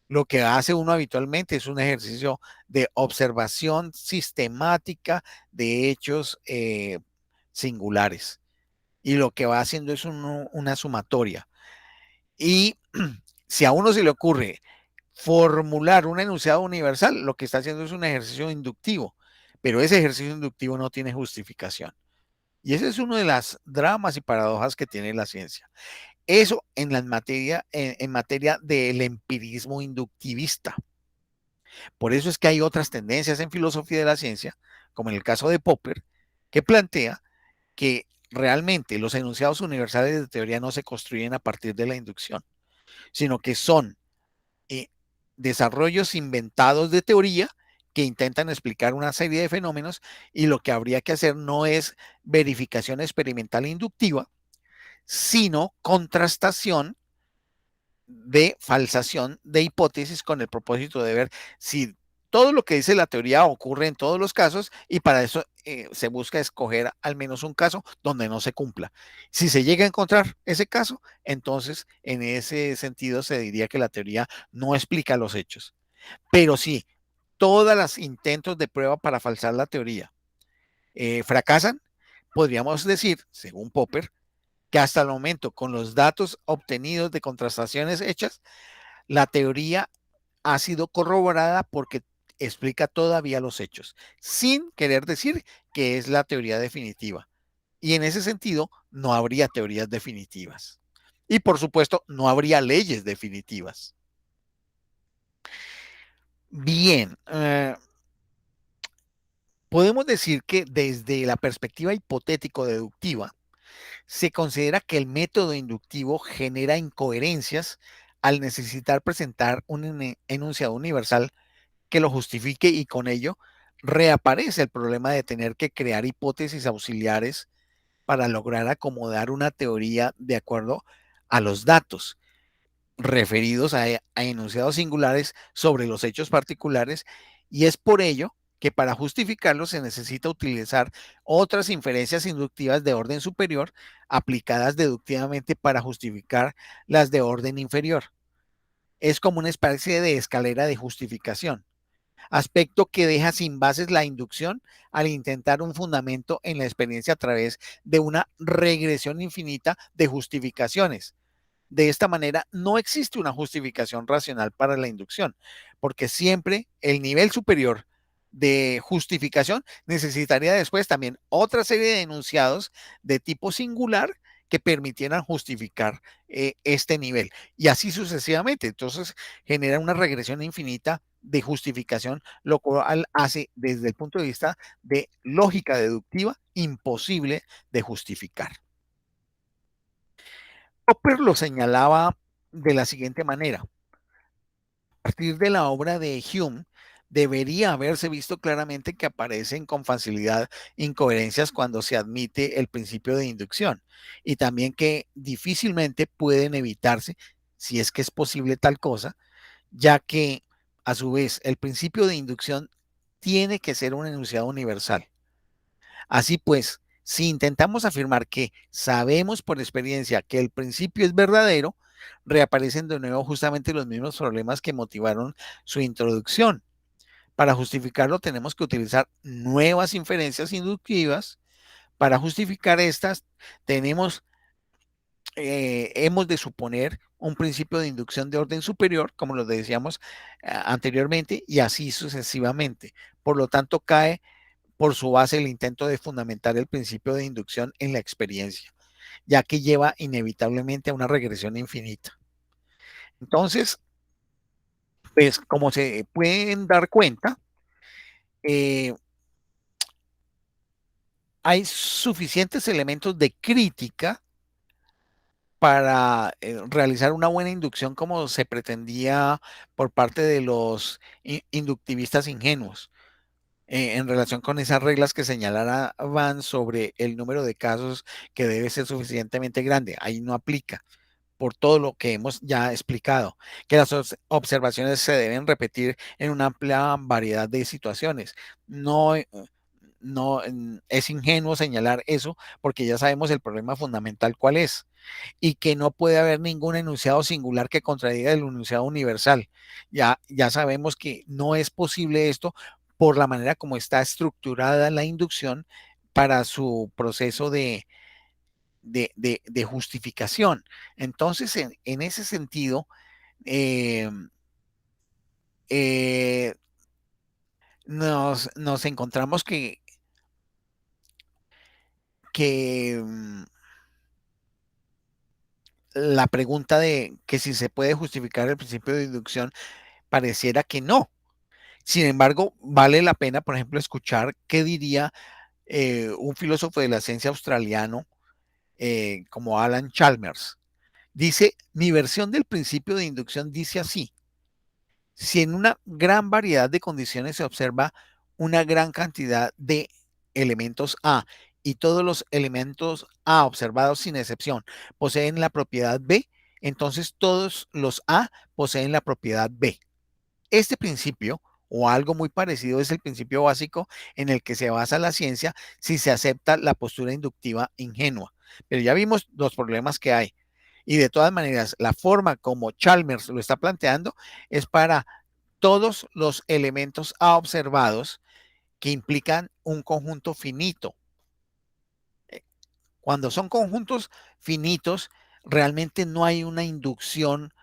lo que hace uno habitualmente es un ejercicio de observación sistemática de hechos singulares. Y lo que va haciendo es una sumatoria. Y si a uno se le ocurre formular un enunciado universal, lo que está haciendo es un ejercicio inductivo, pero ese ejercicio inductivo no tiene justificación. Y ese es uno de las dramas y paradojas que tiene la ciencia. Eso en materia del empirismo inductivista. Por eso es que hay otras tendencias en filosofía de la ciencia, como en el caso de Popper, que plantea que realmente los enunciados universales de teoría no se construyen a partir de la inducción, sino que son desarrollos inventados de teoría que intentan explicar una serie de fenómenos y lo que habría que hacer no es verificación experimental inductiva, sino contrastación de falsación de hipótesis con el propósito de ver si todo lo que dice la teoría ocurre en todos los casos y para eso se busca escoger al menos un caso donde no se cumpla. Si se llega a encontrar ese caso, entonces en ese sentido se diría que la teoría no explica los hechos. Pero si todos los intentos de prueba para falsar la teoría fracasan, podríamos decir, según Popper, que hasta el momento, con los datos obtenidos de contrastaciones hechas, la teoría ha sido corroborada porque explica todavía los hechos, sin querer decir que es la teoría definitiva. Y en ese sentido, no habría teorías definitivas. Y por supuesto, no habría leyes definitivas. Bien, podemos decir que desde la perspectiva hipotético-deductiva, se considera que el método inductivo genera incoherencias al necesitar presentar un enunciado universal que lo justifique y con ello reaparece el problema de tener que crear hipótesis auxiliares para lograr acomodar una teoría de acuerdo a los datos referidos a enunciados singulares sobre los hechos particulares, y es por ello que para justificarlo se necesita utilizar otras inferencias inductivas de orden superior aplicadas deductivamente para justificar las de orden inferior. Es como una especie de escalera de justificación, aspecto que deja sin bases la inducción al intentar un fundamento en la experiencia a través de una regresión infinita de justificaciones. De esta manera, no existe una justificación racional para la inducción, porque siempre el nivel superior de justificación necesitaría después también otra serie de enunciados de tipo singular que permitieran justificar este nivel y así sucesivamente. Entonces genera una regresión infinita de justificación, lo cual hace desde el punto de vista de lógica deductiva imposible de justificar. Popper lo señalaba de la siguiente manera: a partir de la obra de Hume, debería haberse visto claramente que aparecen con facilidad incoherencias cuando se admite el principio de inducción, y también que difícilmente pueden evitarse, si es que es posible tal cosa, ya que a su vez el principio de inducción tiene que ser un enunciado universal. Así pues, si intentamos afirmar que sabemos por experiencia que el principio es verdadero, reaparecen de nuevo justamente los mismos problemas que motivaron su introducción. Para justificarlo tenemos que utilizar nuevas inferencias inductivas. Para justificar estas, tenemos, hemos de suponer un principio de inducción de orden superior, como lo decíamos anteriormente, y así sucesivamente. Por lo tanto, cae por su base el intento de fundamentar el principio de inducción en la experiencia, ya que lleva inevitablemente a una regresión infinita. Entonces, pues como se pueden dar cuenta, eh, hay suficientes elementos de crítica para realizar una buena inducción como se pretendía por parte de los inductivistas ingenuos, en relación con esas reglas que señalaban sobre el número de casos que debe ser suficientemente grande. Ahí no aplica por todo lo que hemos ya explicado, que las observaciones se deben repetir en una amplia variedad de situaciones. No, no es ingenuo señalar eso porque ya sabemos el problema fundamental cuál es, y que no puede haber ningún enunciado singular que contradiga el enunciado universal. Ya sabemos que no es posible esto por la manera como está estructurada la inducción para su proceso de justificación. Entonces, en ese sentido, eh, eh, nos encontramos que la pregunta de que si se puede justificar el principio de inducción pareciera que no. Sin embargo, vale la pena, por ejemplo, escuchar qué diría un filósofo de la ciencia australiano como Alan Chalmers. Dice, mi versión del principio de inducción dice así: si en una gran variedad de condiciones se observa una gran cantidad de elementos A y todos los elementos A observados sin excepción poseen la propiedad B, entonces todos los A poseen la propiedad B. Este principio, o algo muy parecido, es el principio básico en el que se basa la ciencia si se acepta la postura inductiva ingenua. Pero ya vimos los problemas que hay. Y de todas maneras, la forma como Chalmers lo está planteando es para todos los elementos A observados que implican un conjunto finito. Cuando son conjuntos finitos, realmente no hay una inducción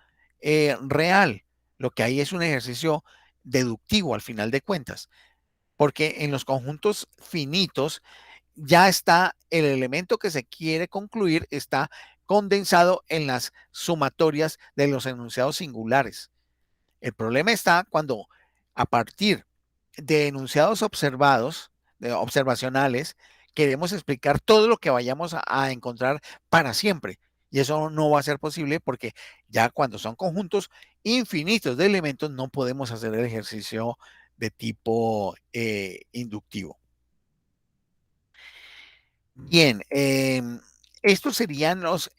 real. Lo que hay es un ejercicio deductivo al final de cuentas, porque en los conjuntos finitos ya está el elemento que se quiere concluir, está condensado en las sumatorias de los enunciados singulares. El problema está cuando a partir de enunciados observados, observacionales, queremos explicar todo lo que vayamos a encontrar para siempre. Y eso no va a ser posible porque ya cuando son conjuntos infinitos de elementos no podemos hacer el ejercicio de tipo inductivo. Bien, estos serían los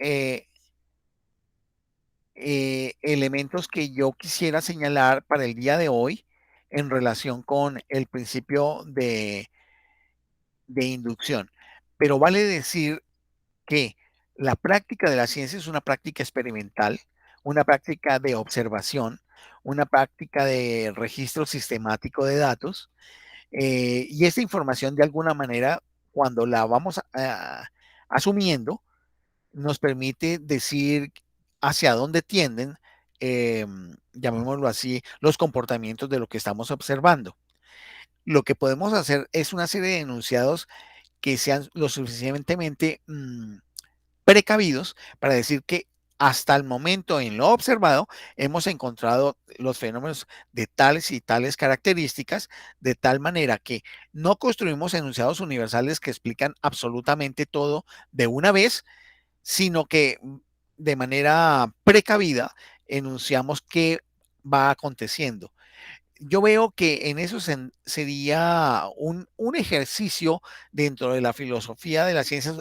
elementos que yo quisiera señalar para el día de hoy en relación con el principio de inducción. Pero vale decir que la práctica de la ciencia es una práctica experimental, una práctica de observación, una práctica de registro sistemático de datos, y esta información de alguna manera, cuando la vamos asumiendo, nos permite decir hacia dónde tienden, llamémoslo así, los comportamientos de lo que estamos observando. Lo que podemos hacer es una serie de enunciados que sean lo suficientemente precavidos para decir que hasta el momento, en lo observado, hemos encontrado los fenómenos de tales y tales características, de tal manera que no construimos enunciados universales que explican absolutamente todo de una vez, sino que de manera precavida enunciamos qué va aconteciendo. Yo veo que en eso sería un ejercicio dentro de la filosofía de las ciencias,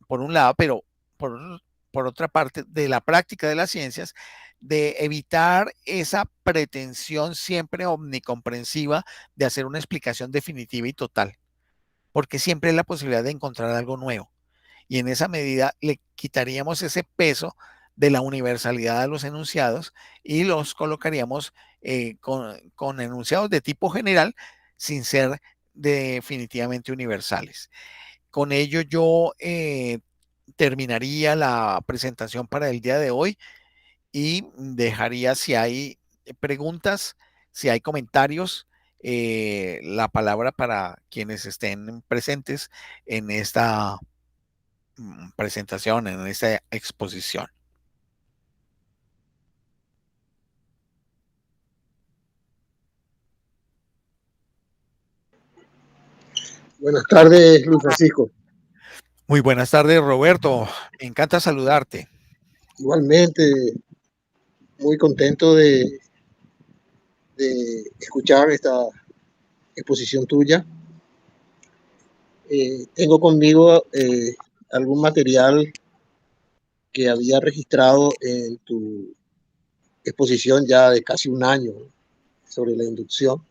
por un lado, pero por, por otra parte, de la práctica de las ciencias, de evitar esa pretensión siempre omnicomprensiva de hacer una explicación definitiva y total, porque siempre hay la posibilidad de encontrar algo nuevo. Y en esa medida le quitaríamos ese peso de la universalidad a los enunciados y los colocaríamos con enunciados de tipo general sin ser definitivamente universales. Con ello yo terminaría la presentación para el día de hoy y dejaría, si hay preguntas, si hay comentarios, la palabra para quienes estén presentes en esta presentación, en esta exposición. Buenas tardes, Luis Francisco. Muy buenas tardes, Roberto. Me encanta saludarte. Igualmente, muy contento de escuchar esta exposición tuya. Tengo conmigo algún material que había registrado en tu exposición ya de casi un año sobre la inducción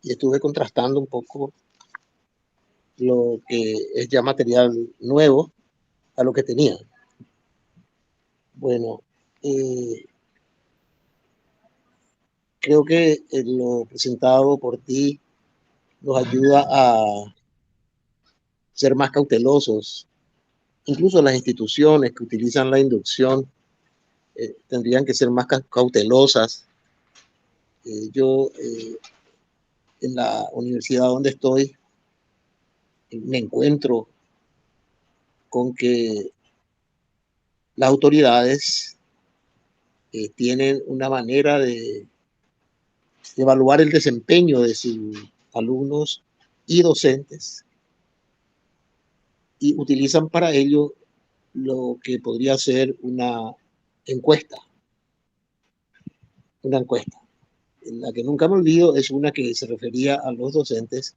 y estuve contrastando un poco lo que es ya material nuevo a lo que tenía. Bueno, creo que lo presentado por ti nos ayuda a ser más cautelosos. Incluso las instituciones que utilizan la inducción tendrían que ser más cautelosas. Yo en la universidad donde estoy me encuentro con que las autoridades tienen una manera de evaluar el desempeño de sus alumnos y docentes y utilizan para ello lo que podría ser encuesta, una encuesta. La que nunca me olvido es una que se refería a los docentes,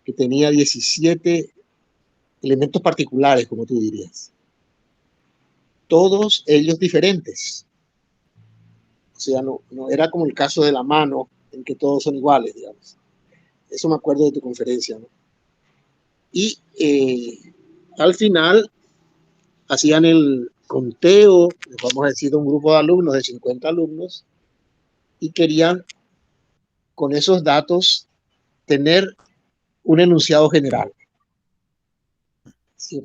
que tenía 17 elementos particulares, como tú dirías, todos ellos diferentes. O sea, no era como el caso de la mano, en que todos son iguales, digamos. Eso me acuerdo de tu conferencia, ¿no? Y al final hacían el conteo, vamos a decir, de un grupo de alumnos, de 50 alumnos, y querían con esos datos tener un enunciado general, ¿sí?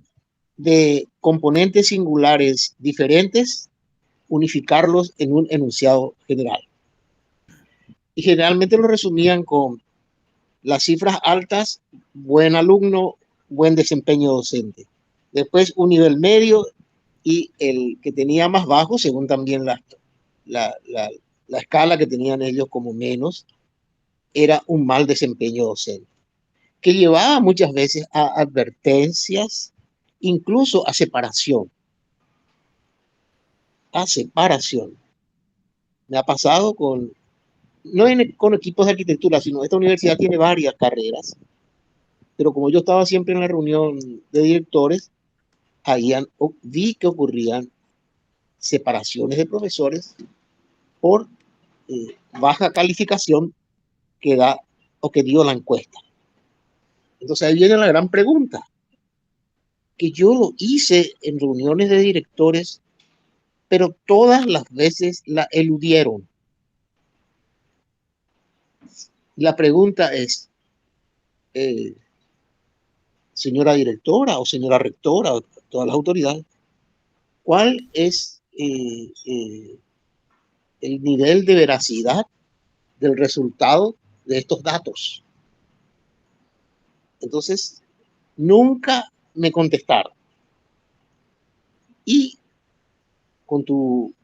De componentes singulares diferentes, unificarlos en un enunciado general. Y generalmente lo resumían con las cifras altas, buen alumno, buen desempeño docente. Después un nivel medio y el que tenía más bajo, según también la escala que tenían ellos como menos, era un mal desempeño docente, que llevaba muchas veces a advertencias, incluso a separación. A separación. Me ha pasado con equipos de arquitectura, sino esta universidad tiene varias carreras, pero como yo estaba siempre en la reunión de directores, vi que ocurrían separaciones de profesores por baja calificación que da o que dio la encuesta. Entonces ahí viene la gran pregunta, que yo lo hice en reuniones de directores, pero todas las veces la eludieron. La pregunta es, señora directora o señora rectora o todas las autoridades, ¿cuál es el nivel de veracidad del resultado de estos datos? Entonces, nunca me contestaron. Y con tu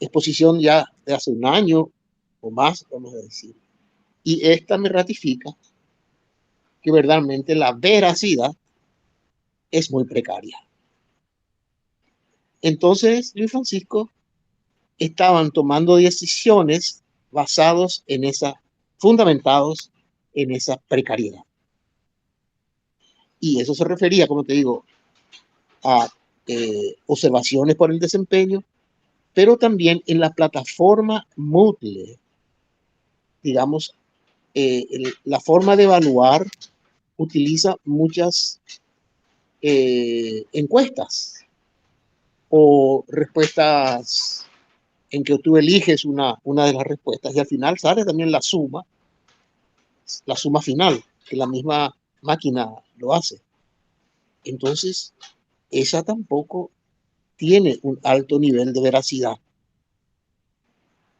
exposición ya de hace un año o más, vamos a decir. Y esta me ratifica que verdaderamente la veracidad es muy precaria. Entonces, Luis Francisco estaban tomando decisiones basados en esa, fundamentados en esa precariedad. Y eso se refería, como te digo, a observaciones por el desempeño, pero también en la plataforma Moodle, digamos, la forma de evaluar utiliza muchas encuestas o respuestas en que tú eliges una de las respuestas y al final sale también la suma final, que la misma máquina lo hace. Entonces, esa tampoco tiene un alto nivel de veracidad.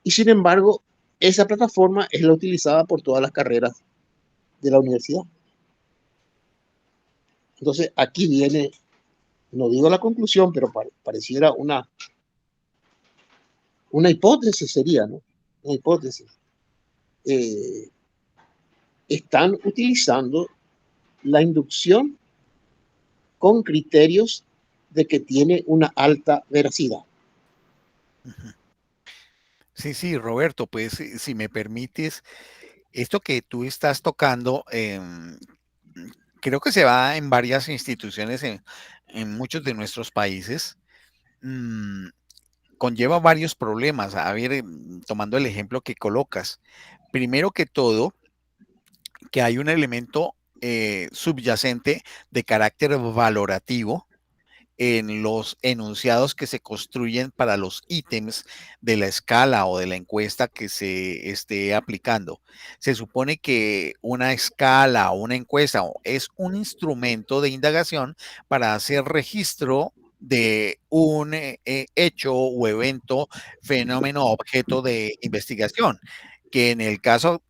Y sin embargo, esa plataforma es la utilizada por todas las carreras de la universidad. Entonces, aquí viene, no digo la conclusión, pero pareciera una hipótesis sería, ¿no? Una hipótesis. Eh, están utilizando la inducción con criterios de que tiene una alta veracidad. Sí, sí, Roberto, pues si me permites, esto que tú estás tocando, creo que se va en varias instituciones en muchos de nuestros países. mm, Conlleva varios problemas. A ver, tomando el ejemplo que colocas. Primero que todo, que hay un elemento subyacente de carácter valorativo en los enunciados que se construyen para los ítems de la escala o de la encuesta que se esté aplicando. Se supone que una escala o una encuesta es un instrumento de indagación para hacer registro de un hecho o evento, fenómeno, objeto de investigación, que en el caso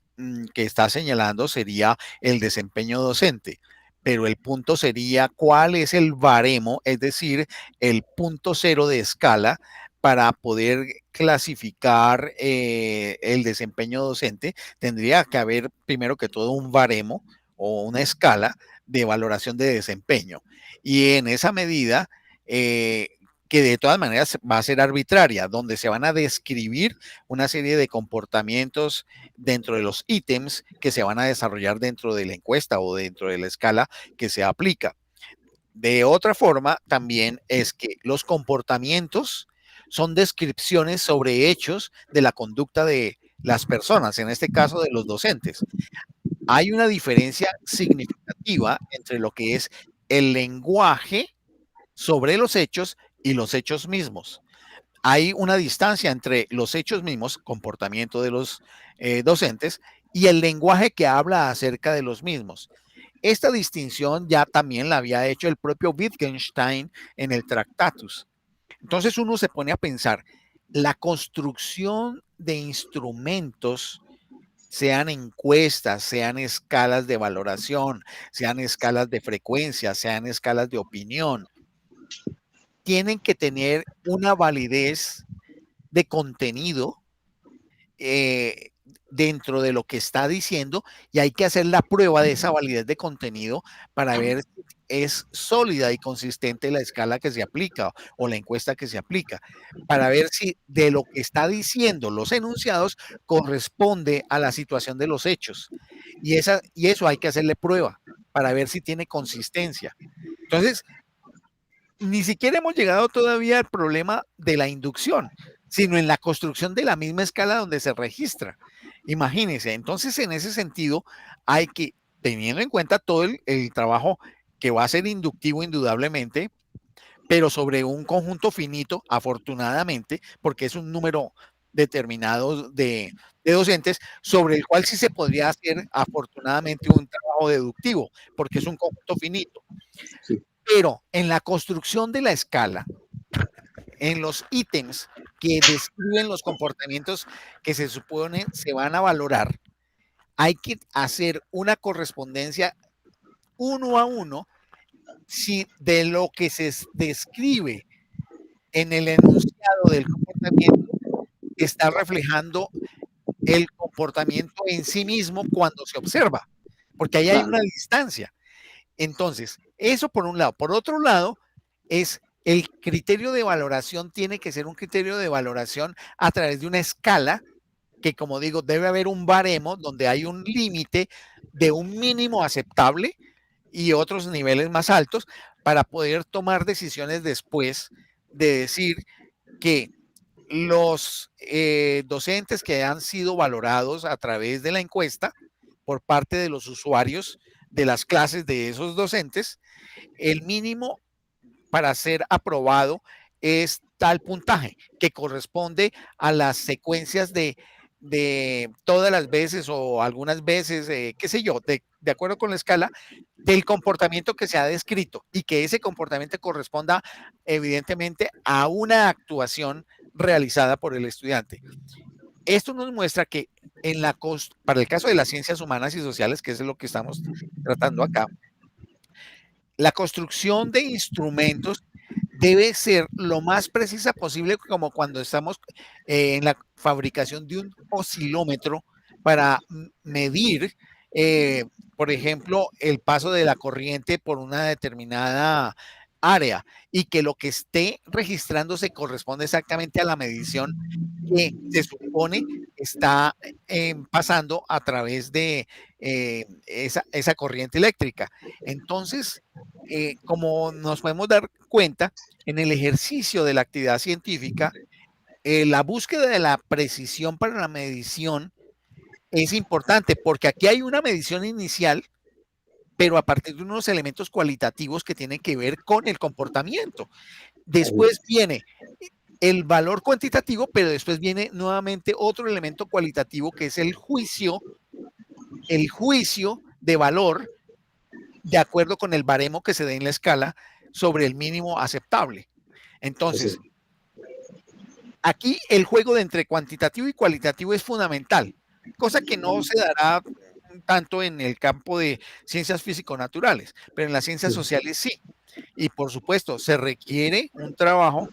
que está señalando sería el desempeño docente, pero el punto sería cuál es el baremo, es decir, el punto cero de escala para poder clasificar el desempeño docente. Tendría que haber primero que todo un baremo o una escala de valoración de desempeño. Y en esa medida, que de todas maneras va a ser arbitraria, donde se van a describir una serie de comportamientos dentro de los ítems que se van a desarrollar dentro de la encuesta o dentro de la escala que se aplica. De otra forma, también es que los comportamientos son descripciones sobre hechos de la conducta de las personas, en este caso de los docentes. Hay una diferencia significativa entre lo que es el lenguaje sobre los hechos y los hechos mismos. Hay una distancia entre los hechos mismos, comportamiento de los docentes, y el lenguaje que habla acerca de los mismos. Esta distinción ya también la había hecho el propio Wittgenstein en el Tractatus. Entonces uno se pone a pensar, la construcción de instrumentos, sean encuestas, sean escalas de valoración, sean escalas de frecuencia, sean escalas de opinión, tienen que tener una validez de contenido eh, dentro de lo que está diciendo, y hay que hacer la prueba de esa validez de contenido para ver si es sólida y consistente la escala que se aplica o la encuesta que se aplica, para ver si de lo que está diciendo los enunciados corresponde a la situación de los hechos. Y eso hay que hacerle prueba para ver si tiene consistencia. Entonces, ni siquiera hemos llegado todavía al problema de la inducción, sino en la construcción de la misma escala donde se registra. Imagínense, entonces en ese sentido hay que, teniendo en cuenta todo el trabajo que va a ser inductivo indudablemente, pero sobre un conjunto finito, afortunadamente, porque es un número determinado de docentes, sobre el cual sí se podría hacer afortunadamente un trabajo deductivo, porque es un conjunto finito. Sí. Pero en la construcción de la escala, en los ítems que describen los comportamientos que se supone se van a valorar, hay que hacer una correspondencia uno a uno si de lo que se describe en el enunciado del comportamiento está reflejando el comportamiento en sí mismo cuando se observa, porque ahí hay Claro. una distancia. Entonces, eso por un lado. Por otro lado, es el criterio de valoración tiene que ser un criterio de valoración a través de una escala que, como digo, debe haber un baremo donde hay un límite de un mínimo aceptable y otros niveles más altos para poder tomar decisiones después de decir que los docentes que han sido valorados a través de la encuesta por parte de los usuarios de las clases de esos docentes, el mínimo para ser aprobado es tal puntaje que corresponde a las secuencias de todas las veces o algunas veces, qué sé yo, de acuerdo con la escala del comportamiento que se ha descrito y que ese comportamiento corresponda evidentemente a una actuación realizada por el estudiante. Esto nos muestra que para el caso de las ciencias humanas y sociales, que es lo que estamos tratando acá, la construcción de instrumentos debe ser lo más precisa posible, como cuando estamos en la fabricación de un oscilómetro para medir, eh, por ejemplo, el paso de la corriente por una determinada área y que lo que esté registrándose corresponde exactamente a la medición que se supone está pasando a través de esa corriente eléctrica. Entonces, como nos podemos dar cuenta, en el ejercicio de la actividad científica, la búsqueda de la precisión para la medición es importante porque aquí hay una medición inicial, pero a partir de unos elementos cualitativos que tienen que ver con el comportamiento. Después viene el valor cuantitativo, pero después viene nuevamente otro elemento cualitativo que es el juicio de valor de acuerdo con el baremo que se dé en la escala sobre el mínimo aceptable. Entonces, aquí el juego de entre cuantitativo y cualitativo es fundamental, cosa que no se dará tanto en el campo de ciencias físico-naturales, pero en las ciencias sociales sí. Y por supuesto, se requiere un trabajo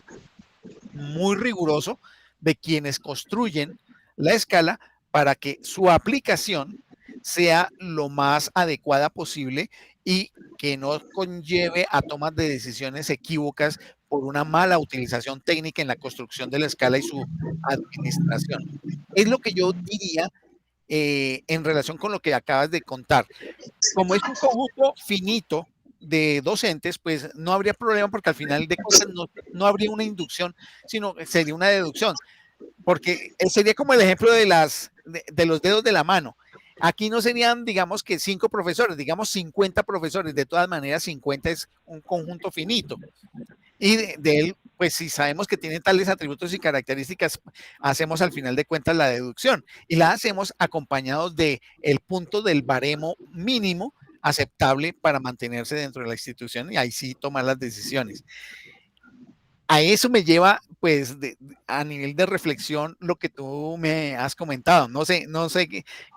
muy riguroso de quienes construyen la escala para que su aplicación sea lo más adecuada posible y que no conlleve a tomas de decisiones equívocas por una mala utilización técnica en la construcción de la escala y su administración. Es lo que yo diría en relación con lo que acabas de contar. Como es un conjunto finito de docentes, pues no habría problema porque al final de cuentas no habría una inducción, sino sería una deducción, porque sería como el ejemplo de los dedos de la mano. Aquí no serían, digamos que 5 profesores, digamos 50 profesores. De todas maneras, 50 es un conjunto finito. Y de él, pues si sabemos que tiene tales atributos y características, hacemos al final de cuentas la deducción y la hacemos acompañados de el punto del baremo mínimo aceptable para mantenerse dentro de la institución y ahí sí tomar las decisiones. A eso me lleva, pues, a nivel de reflexión lo que tú me has comentado. No sé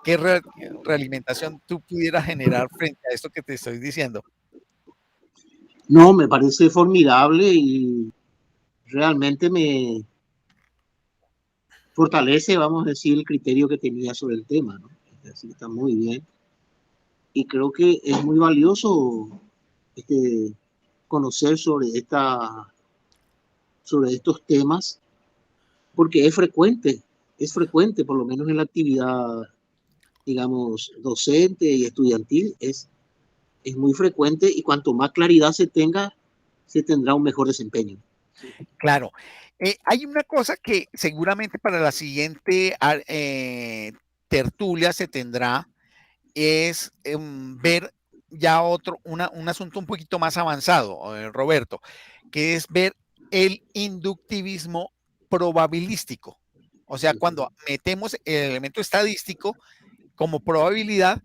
qué realimentación tú pudieras generar frente a esto que te estoy diciendo. No, me parece formidable y realmente me fortalece, vamos a decir, el criterio que tenía sobre el tema, ¿no? Así está muy bien. Y creo que es muy valioso este, conocer sobre estos temas, porque es frecuente, por lo menos en la actividad, digamos, docente y estudiantil, es muy frecuente y cuanto más claridad se tenga, se tendrá un mejor desempeño. Claro. Hay una cosa que seguramente para la siguiente tertulia se tendrá, es ver ya un asunto un poquito más avanzado, Roberto, que es ver el inductivismo probabilístico. O sea, cuando metemos el elemento estadístico como probabilidad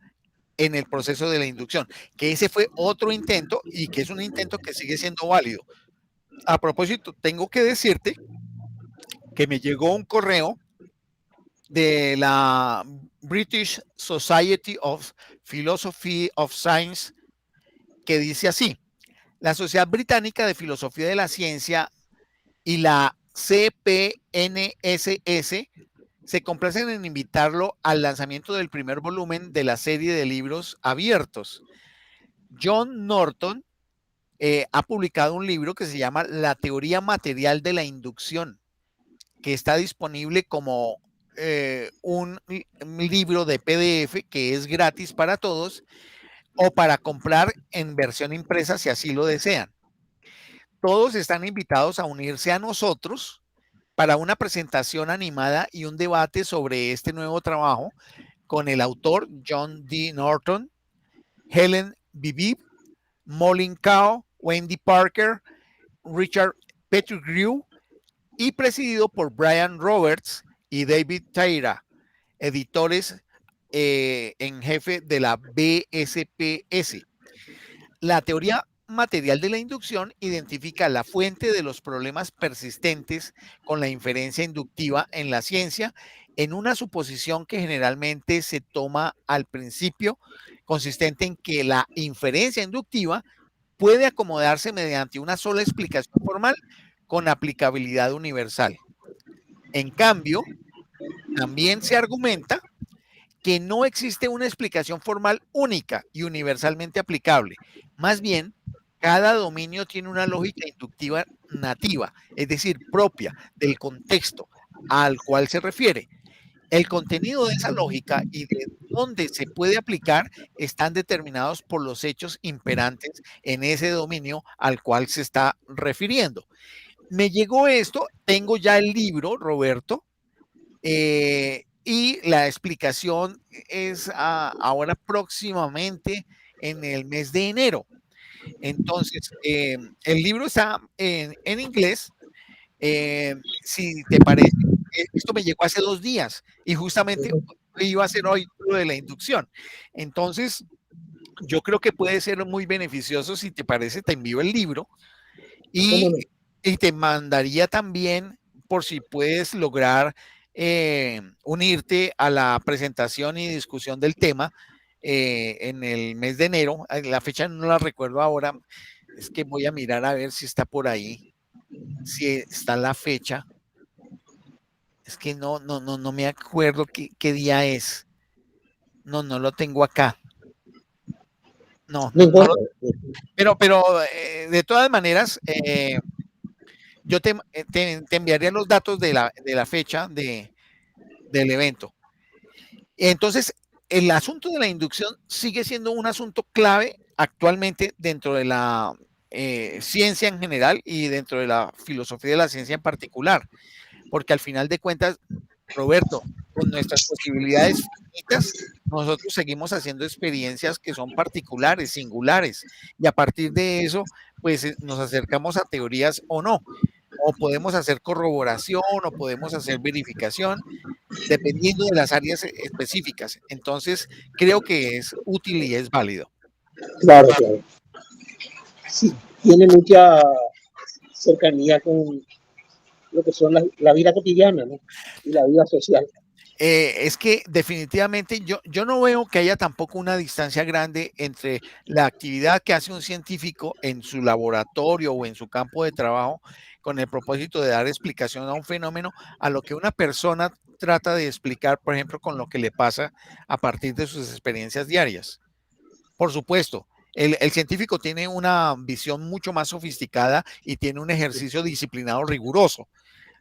en el proceso de la inducción, que ese fue otro intento y que es un intento que sigue siendo válido. A propósito, tengo que decirte que me llegó un correo de la British Society of Philosophy of Science que dice así: la Sociedad Británica de Filosofía de la Ciencia y la CPNSS se complacen en invitarlo al lanzamiento del primer volumen de la serie de libros abiertos. John Norton ha publicado un libro que se llama La teoría material de la inducción, que está disponible como un libro de PDF que es gratis para todos o para comprar en versión impresa si así lo desean. Todos están invitados a unirse a nosotros para una presentación animada y un debate sobre este nuevo trabajo con el autor John D. Norton, Helen Bibib, Molin Kao, Wendy Parker, Richard Pettigrew y presidido por Brian Roberts y David Taira, editores en jefe de la BSPS. La teoría material de la inducción identifica la fuente de los problemas persistentes con la inferencia inductiva en la ciencia en una suposición que generalmente se toma al principio, consistente en que la inferencia inductiva puede acomodarse mediante una sola explicación formal con aplicabilidad universal. En cambio, también se argumenta que no existe una explicación formal única y universalmente aplicable. Más bien, cada dominio tiene una lógica inductiva nativa, es decir, propia del contexto al cual se refiere. El contenido de esa lógica y de dónde se puede aplicar están determinados por los hechos imperantes en ese dominio al cual se está refiriendo. Me llegó esto, tengo ya el libro, Roberto, y la explicación es ahora próximamente en el mes de enero. Entonces, el libro está en inglés. Si te parece, esto me llegó hace 2 días y justamente iba a ser hoy lo de la inducción. Entonces, yo creo que puede ser muy beneficioso. Si te parece, te envío el libro y, No? y te mandaría también por si puedes lograr unirte a la presentación y discusión del tema en el mes de enero. La fecha no la recuerdo ahora, es que voy a mirar a ver si está por ahí, si está la fecha. Es que no me acuerdo qué día es. No lo tengo acá. No, No no, no lo, importa. pero de todas maneras, yo te enviaría los datos de la fecha del evento. Entonces, el asunto de la inducción sigue siendo un asunto clave actualmente dentro de la ciencia en general y dentro de la filosofía de la ciencia en particular, porque al final de cuentas, Roberto, con nuestras posibilidades finitas, nosotros seguimos haciendo experiencias que son particulares, singulares, y a partir de eso, pues nos acercamos a teorías o no, o podemos hacer corroboración o podemos hacer verificación, dependiendo de las áreas específicas. Entonces, creo que es útil y es válido. Claro, claro. Sí, tiene mucha cercanía con lo que son la vida cotidiana, ¿no? Y la vida social. Es que definitivamente yo no veo que haya tampoco una distancia grande entre la actividad que hace un científico en su laboratorio o en su campo de trabajo con el propósito de dar explicación a un fenómeno, a lo que una persona trata de explicar, por ejemplo, con lo que le pasa a partir de sus experiencias diarias. Por supuesto, el científico tiene una visión mucho más sofisticada y tiene un ejercicio disciplinado riguroso.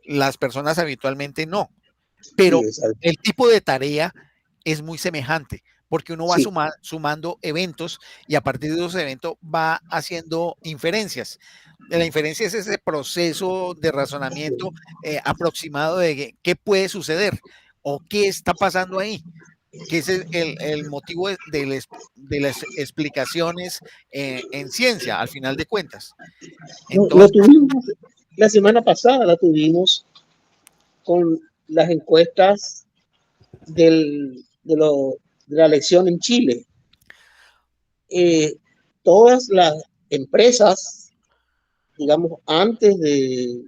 Las personas habitualmente no, Sí, pero exacto. el tipo de tarea es muy semejante, porque uno va Sí, sumando eventos y a partir de esos eventos va haciendo inferencias. La inferencia es ese proceso de razonamiento aproximado de qué puede suceder o qué está pasando ahí, que es el motivo de las explicaciones en ciencia, al final de cuentas. no, lo Entonces, tuvimos la semana pasada, la tuvimos con las encuestas de la elección en Chile. Todas las empresas, digamos, antes de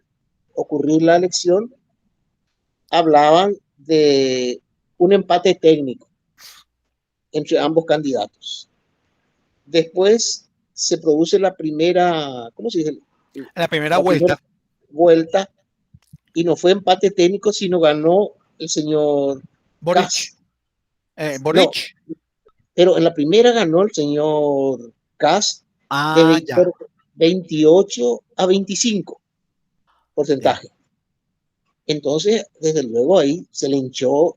ocurrir la elección, hablaban de un empate técnico entre ambos candidatos. Después se produce la primera, ¿cómo se dice? en la primera La primera, vuelta, vuelta y no fue empate técnico, sino ganó el señor Boric. Kass. No, Boric. pero en la primera ganó el señor Kass Ah, de ya. 28 a 25 Ya. porcentaje. Entonces, desde luego ahí se le hinchó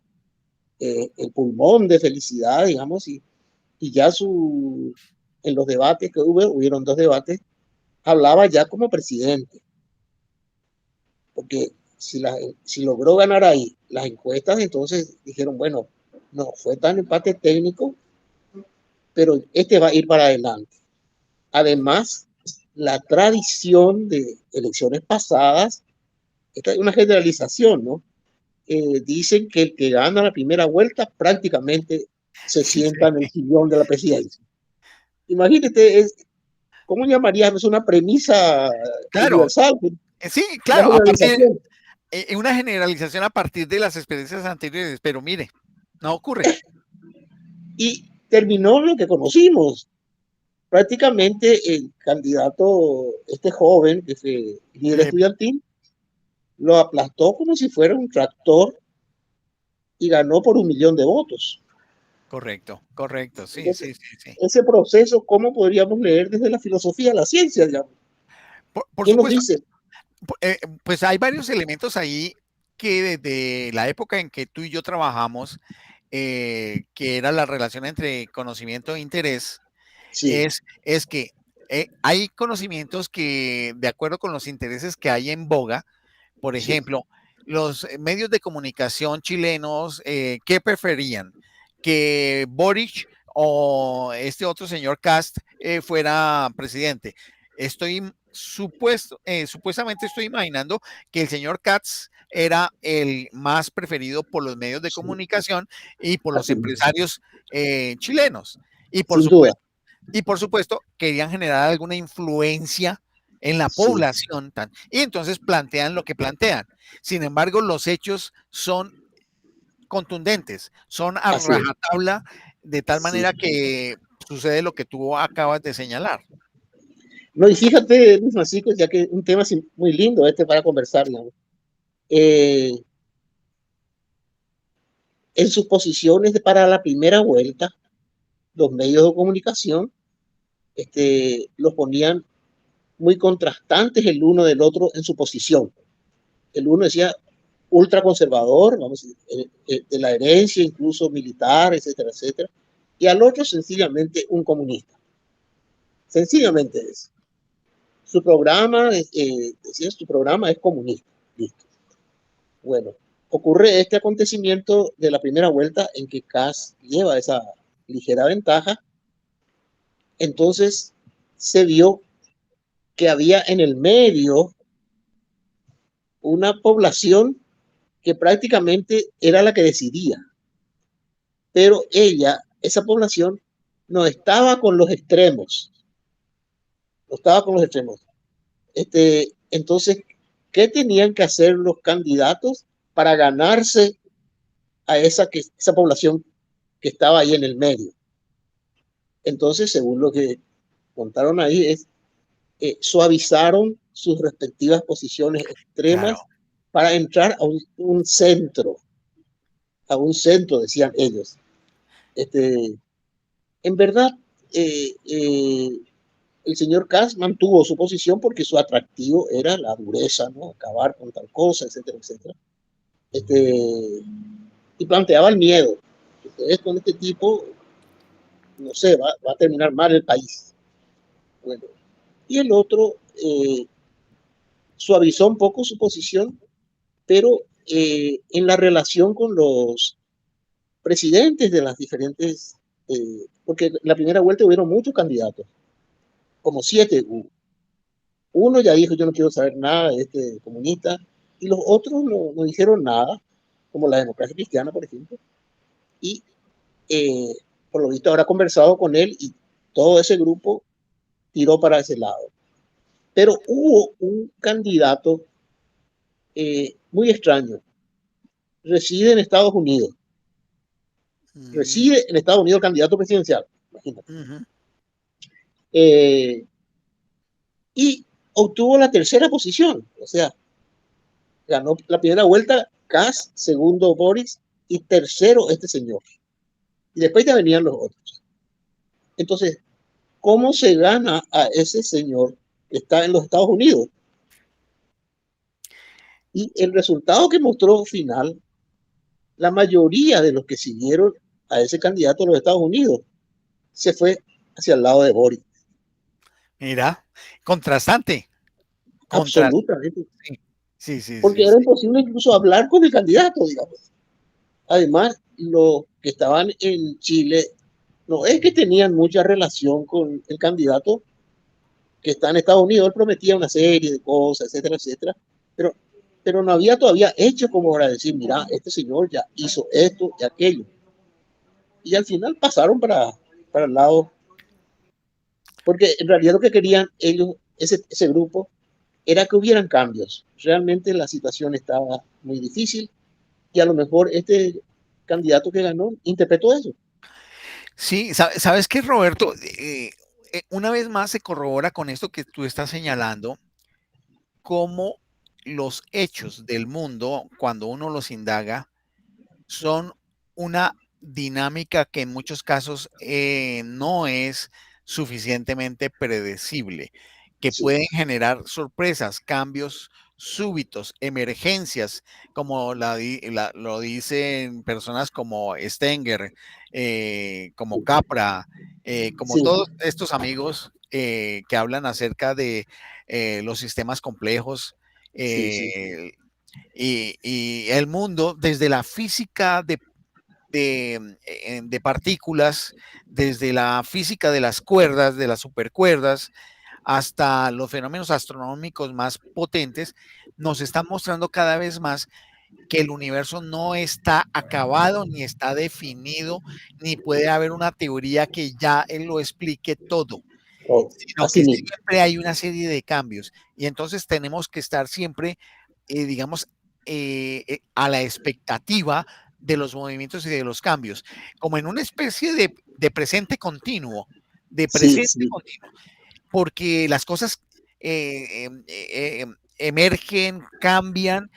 el pulmón de felicidad, digamos, y ya en los debates que hubieron dos debates, hablaba ya como presidente, porque si logró ganar ahí las encuestas, entonces dijeron, bueno, no fue tan empate técnico, pero este va a ir para adelante. Además, la tradición de elecciones pasadas, esta es una generalización, ¿no? Dicen que el que gana la primera vuelta prácticamente se Sí, sienta en sí. el sillón de la presidencia. Imagínate, ¿cómo llamarías? Es una premisa Claro, universal, sí, una claro, generalización. una generalización a partir de las experiencias anteriores, pero mire, no ocurre. Y terminó lo que conocimos. Prácticamente el candidato, este joven, que fue líder Eh, estudiantil, lo aplastó como si fuera un tractor y ganó por 1 millón de votos. correcto, correcto, sí, Entonces, sí, sí, sí. ese proceso, ¿cómo podríamos leer desde la filosofía, la ciencia, digamos? Por ¿Quién nos supuesto, dice? pues hay varios elementos ahí que desde la época en que tú y yo trabajamos, que era la relación entre conocimiento e interés, Sí, es que hay conocimientos que, de acuerdo con los intereses que hay en boga, por sí, ejemplo, los medios de comunicación chilenos, ¿qué preferían? ¿Que Boric o este otro señor Cast fuera presidente? Supuestamente estoy imaginando que el señor Katz era el más preferido por los medios de sí, comunicación y por los así, empresarios chilenos. Y por sin duda, supuesto, y por supuesto, querían generar alguna influencia en la sí, población y entonces plantean lo que plantean. Sin embargo, los hechos son contundentes, son a así es, rajatabla de tal sí. manera que sucede lo que tú acabas de señalar. No, y fíjate, Luis Francisco, ya que un tema muy lindo este para conversar, digamos. Eh, en sus posiciones para la primera vuelta, los medios de comunicación los ponían muy contrastantes el uno del otro en su posición. El uno decía ultraconservador, vamos a decir, de la herencia, incluso militar, etcétera, etcétera, y al otro sencillamente un comunista. Sencillamente es. Su programa, decía, su programa es comunista. Listo. Bueno, ocurre este acontecimiento de la primera vuelta en que Kass lleva esa ligera ventaja, entonces se vio que había en el medio una población que prácticamente era la que decidía, pero esa población, no estaba con los extremos, no estaba con los extremos. Entonces, ¿qué tenían que hacer los candidatos para ganarse a esa población que estaba ahí en el medio? Entonces, según lo que contaron ahí, suavizaron sus respectivas posiciones extremas Claro, para entrar a un centro, decían ellos. Este, en verdad, eh, eh, el señor Kass mantuvo su posición porque su atractivo era la dureza, ¿no? Acabar con tal cosa, etcétera, etcétera. Y planteaba el miedo. Ustedes con este tipo, no sé, va a terminar mal el país. Bueno, y el otro suavizó un poco su posición, pero en la relación con los presidentes de las diferentes, porque en la primera vuelta hubieron muchos candidatos, como 7 hubo. Uno ya dijo, yo no quiero saber nada de este comunista, y los otros no dijeron nada, como la democracia cristiana, por ejemplo, y eh, por lo visto habrá conversado con él y todo ese grupo tiró para ese lado. Pero hubo un candidato muy extraño, reside en Estados Unidos, mm, reside en Estados Unidos candidato presidencial, imagínate, ujú, y obtuvo la tercera posición, o sea, ganó la primera vuelta Kass, segundo Boris y tercero este señor. Y después ya venían los otros. Entonces, ¿cómo se gana a ese señor que está en los Estados Unidos? Y el resultado que mostró final, la mayoría de los que siguieron a ese candidato a los Estados Unidos se fue hacia el lado de Boris. Mira, contrastante. Absolutamente. Sí, sí, sí, Porque sí, era sí. imposible incluso hablar con el candidato, digamos. Además, los que estaban en Chile no es que tenían mucha relación con el candidato que está en Estados Unidos. Él prometía una serie de cosas, etcétera, etcétera, pero, pero no había todavía hecho como para decir, mira, este señor ya hizo esto y aquello. Y al final pasaron para el lado, porque en realidad lo que querían ellos, ese grupo, era que hubieran cambios. Realmente la situación estaba muy difícil y a lo mejor este candidato que ganó interpretó eso. Sí, ¿sabes qué, Roberto? Una vez más se corrobora con esto que tú estás señalando, cómo los hechos del mundo, cuando uno los indaga, son una dinámica que en muchos casos no es suficientemente predecible, que Sí, pueden generar sorpresas, cambios súbitos, emergencias, como lo dicen personas como Stenger, como Capra, como sí, todos estos amigos que hablan acerca de los sistemas complejos. sí, sí, eh, y el mundo desde la física de partículas, desde la física de las cuerdas, de las supercuerdas, hasta los fenómenos astronómicos más potentes, nos están mostrando cada vez más que el universo no está acabado, ni está definido, ni puede haber una teoría que ya él lo explique todo, oh, sino así que mismo. siempre hay una serie de cambios. Y entonces tenemos que estar siempre, digamos, a la expectativa de los movimientos y de los cambios, como en una especie de presente continuo, de Sí, presente sí, continuo, porque las cosas emergen, cambian,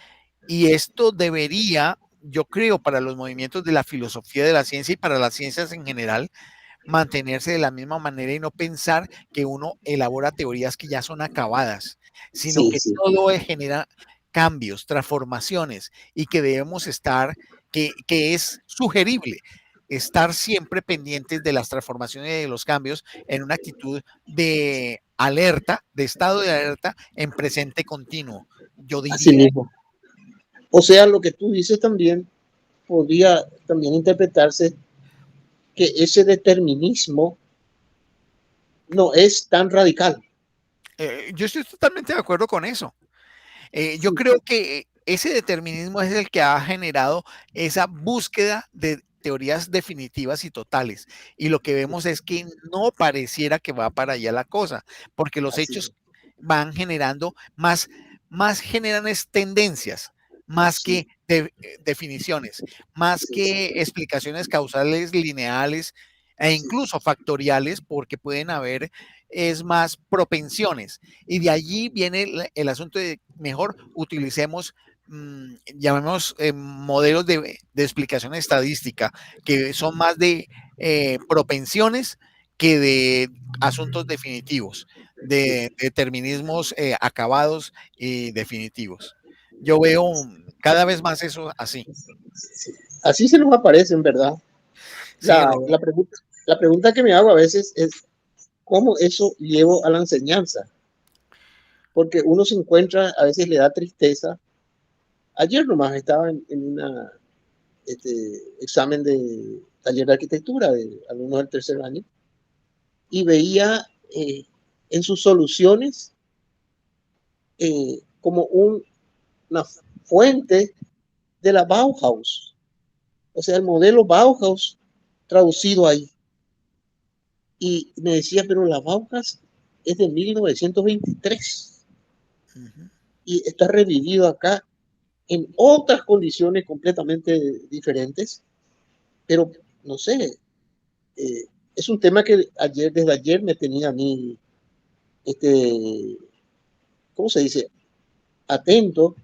y esto debería, yo creo, para los movimientos de la filosofía de la ciencia y para las ciencias en general, mantenerse de la misma manera y no pensar que uno elabora teorías que ya son acabadas, sino sí, que sí, todo genera cambios, transformaciones y que debemos estar, que es sugerible estar siempre pendientes de las transformaciones y de los cambios en una actitud de alerta, de estado de alerta en presente continuo. Yo así diría, mismo. O sea, lo que tú dices también podría también interpretarse que ese determinismo no es tan radical. yo estoy totalmente de acuerdo con eso. Yo Sí, creo que ese determinismo es el que ha generado esa búsqueda de teorías definitivas y totales. Y lo que vemos es que no pareciera que va para allá la cosa, porque los así, hechos van generando más generan tendencias, más sí, que definiciones, más sí, sí, que explicaciones causales lineales e sí, incluso factoriales, porque pueden haber, es más propensiones. Y de allí viene el asunto de mejor utilicemos, llamemos modelos de explicación estadística, que son más de propensiones que de asuntos definitivos, sí, de determinismos acabados y definitivos. Yo veo cada vez más eso así. sí. Así se nos aparece, en verdad. Sí, La pregunta que me hago a veces es, ¿cómo eso llevo a la enseñanza? Porque uno se encuentra, a veces le da tristeza. Ayer nomás estaba en una examen de taller de arquitectura de alumnos del tercer año y veía en sus soluciones como una fuente de la Bauhaus, o sea, el modelo Bauhaus traducido ahí. Y me decía, pero la Bauhaus es de 1923 uh-huh. y está revivido acá en otras condiciones completamente diferentes, pero no sé, eh, es un tema que desde ayer me tenía a mí, este, ¿cómo se dice? Atento,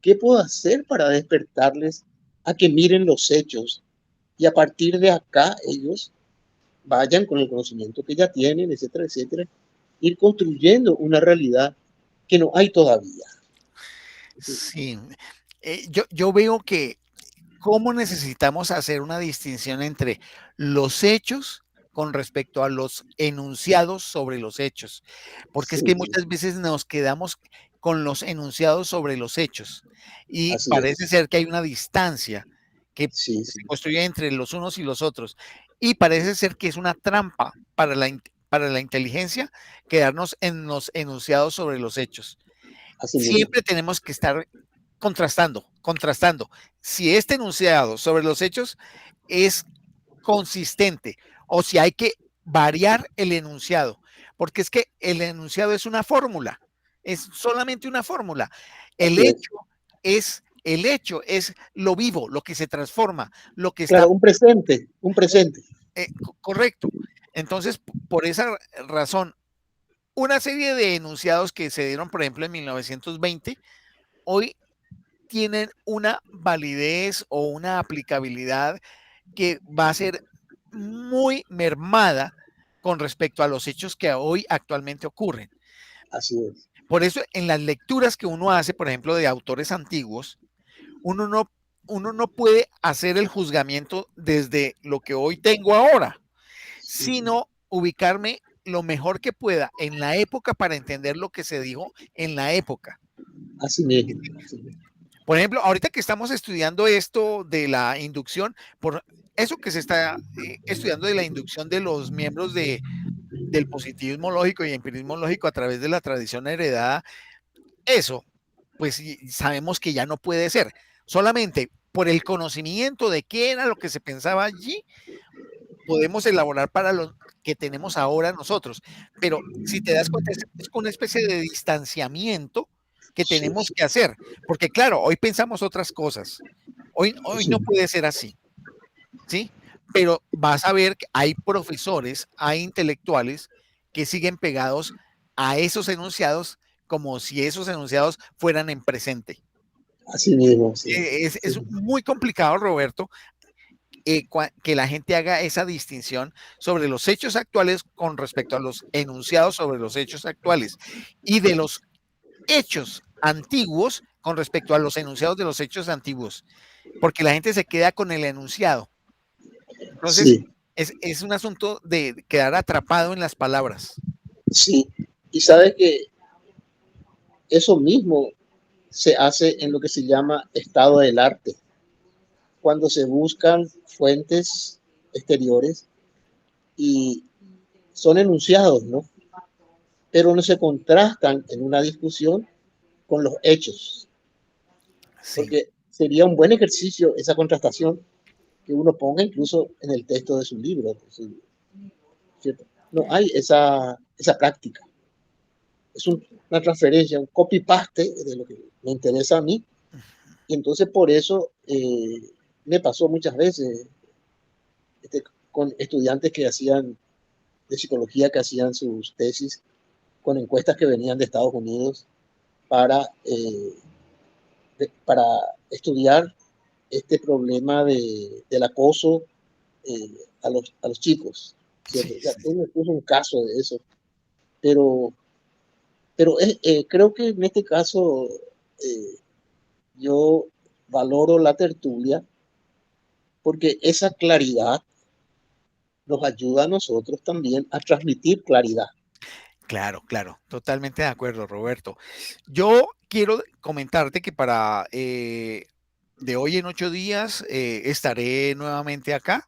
¿qué puedo hacer para despertarles a que miren los hechos? Y a partir de acá ellos vayan con el conocimiento que ya tienen, etcétera, etcétera, ir construyendo una realidad que no hay todavía. Sí, yo veo que cómo necesitamos hacer una distinción entre los hechos con respecto a los enunciados sobre los hechos, porque es Sí, que muchas veces nos quedamos con los enunciados sobre los hechos y así parece es. ser que hay una distancia que Sí, se sí, construye entre los unos y los otros y parece ser que es una trampa para la inteligencia quedarnos en los enunciados sobre los hechos. así mismo. Siempre tenemos que estar contrastando. Si este enunciado sobre los hechos es consistente o si hay que variar el enunciado, porque es que el enunciado es una fórmula, es solamente una fórmula. Así es. El hecho es lo vivo, lo que se transforma, lo que está Claro, un presente, un presente. correcto. Entonces, por esa razón, una serie de enunciados que se dieron, por ejemplo, en 1920, hoy tienen una validez o una aplicabilidad que va a ser muy mermada con respecto a los hechos que hoy actualmente ocurren. Así es. Por eso, en las lecturas que uno hace, por ejemplo, de autores antiguos, uno no, uno no puede hacer el juzgamiento desde lo que hoy tengo ahora, Sí, sino ubicarme lo mejor que pueda en la época para entender lo que se dijo en la época. así mismo. Así mismo. Por ejemplo, ahorita que estamos estudiando esto de la inducción, por eso que se está estudiando de la inducción de los miembros del positivismo lógico y empirismo lógico a través de la tradición heredada, eso, pues sabemos que ya no puede ser. Solamente por el conocimiento de qué era lo que se pensaba allí, podemos elaborar para lo que tenemos ahora nosotros. Pero si te das cuenta, es una especie de distanciamiento que Sí, tenemos sí, que hacer, porque claro, hoy pensamos otras cosas. Hoy sí, no puede ser así, ¿sí? Pero vas a ver que hay profesores, hay intelectuales que siguen pegados a esos enunciados como si esos enunciados fueran en presente. así mismo. Sí, Es sí, muy complicado, Roberto, que la gente haga esa distinción sobre los hechos actuales con respecto a los enunciados sobre los hechos actuales y de los hechos antiguos con respecto a los enunciados de los hechos antiguos, porque la gente se queda con el enunciado. Entonces, sí, es un asunto de quedar atrapado en las palabras. sí. Y sabes que eso mismo se hace en lo que se llama estado del arte, cuando se buscan fuentes exteriores y son enunciados, ¿no? Pero no se contrastan en una discusión con los hechos, Sí, porque sería un buen ejercicio esa contrastación que uno ponga incluso en el texto de su libro, ¿cierto? No hay esa práctica. Es una transferencia, un copy-paste de lo que me interesa a mí. Y entonces por eso me pasó muchas veces este, con estudiantes que hacían de psicología, que hacían sus tesis con encuestas que venían de Estados Unidos para, para estudiar este problema del acoso a los chicos, sí, ¿cierto? Ya sí. tengo incluso un caso de eso, pero, pero creo que en este caso eh, yo valoro la tertulia porque esa claridad nos ayuda a nosotros también a transmitir claridad. Claro, claro, totalmente de acuerdo, Roberto. Yo quiero comentarte que para de hoy en 8 días estaré nuevamente acá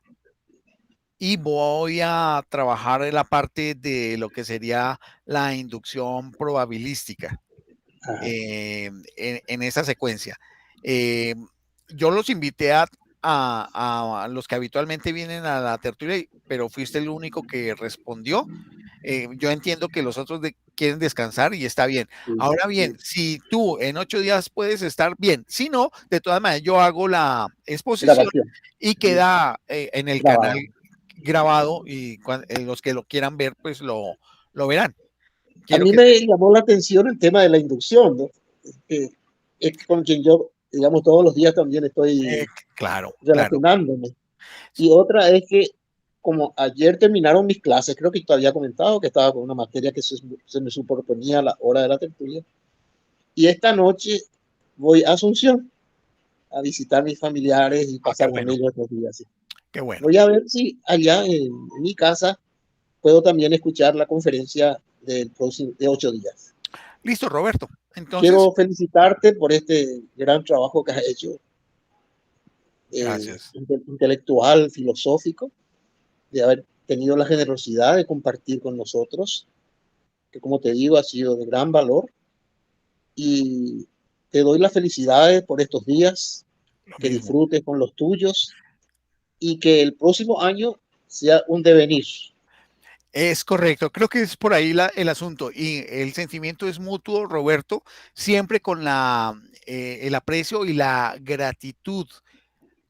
y voy a trabajar en la parte de lo que sería la inducción probabilística Ajá, en esa secuencia. Eh, yo los invité a los que habitualmente vienen a la tertulia, pero fuiste el único que respondió. Yo entiendo que los otros quieren descansar y está bien. sí, Ahora bien, sí, si tú en 8 días puedes estar bien, si no, de todas maneras yo hago la exposición grabación, y queda en el canal grabado. grabado y los que lo quieran ver, pues lo verán. A Quiero mí que me llamó la atención el tema de la inducción, ¿no? es con quien yo, digamos, todos los días también estoy Claro, claro. relacionándome. Y otra es que, como ayer terminaron mis clases, creo que te había comentado que estaba con una materia que se me superponía a la hora de la tertulia. Y esta noche voy a Asunción a visitar a mis familiares y Qué pasar con bueno, ellos estos días. Sí. qué bueno. Voy a ver si allá en mi casa puedo también escuchar la conferencia del próximo, de 8 días. Listo, Roberto. Entonces, Quiero felicitarte por este gran trabajo que has hecho, gracias. intelectual, filosófico, de haber tenido la generosidad de compartir con nosotros, que como te digo, ha sido de gran valor. Y te doy las felicidades por estos días, Lo que mismo. disfrutes con los tuyos y que el próximo año sea un devenir. Es correcto, creo que es por ahí el asunto y el sentimiento es mutuo, Roberto, siempre con el aprecio y la gratitud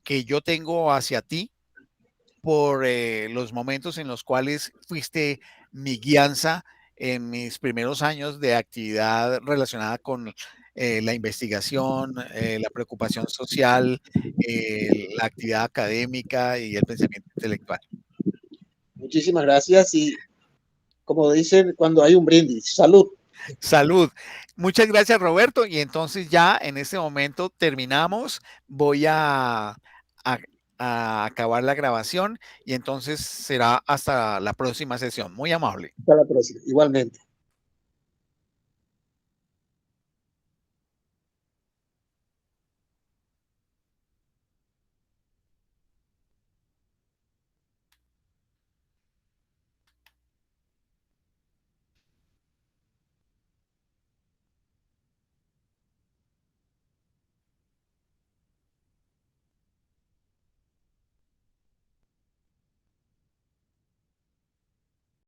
que yo tengo hacia ti por los momentos en los cuales fuiste mi guianza en mis primeros años de actividad relacionada con la investigación, la preocupación social, la actividad académica y el pensamiento intelectual. Muchísimas gracias y como dicen cuando hay un brindis, salud. Salud. Muchas gracias, Roberto. Y entonces ya en este momento terminamos. Voy a- a acabar la grabación y entonces será hasta la próxima sesión. Muy amable. Hasta la próxima. Igualmente.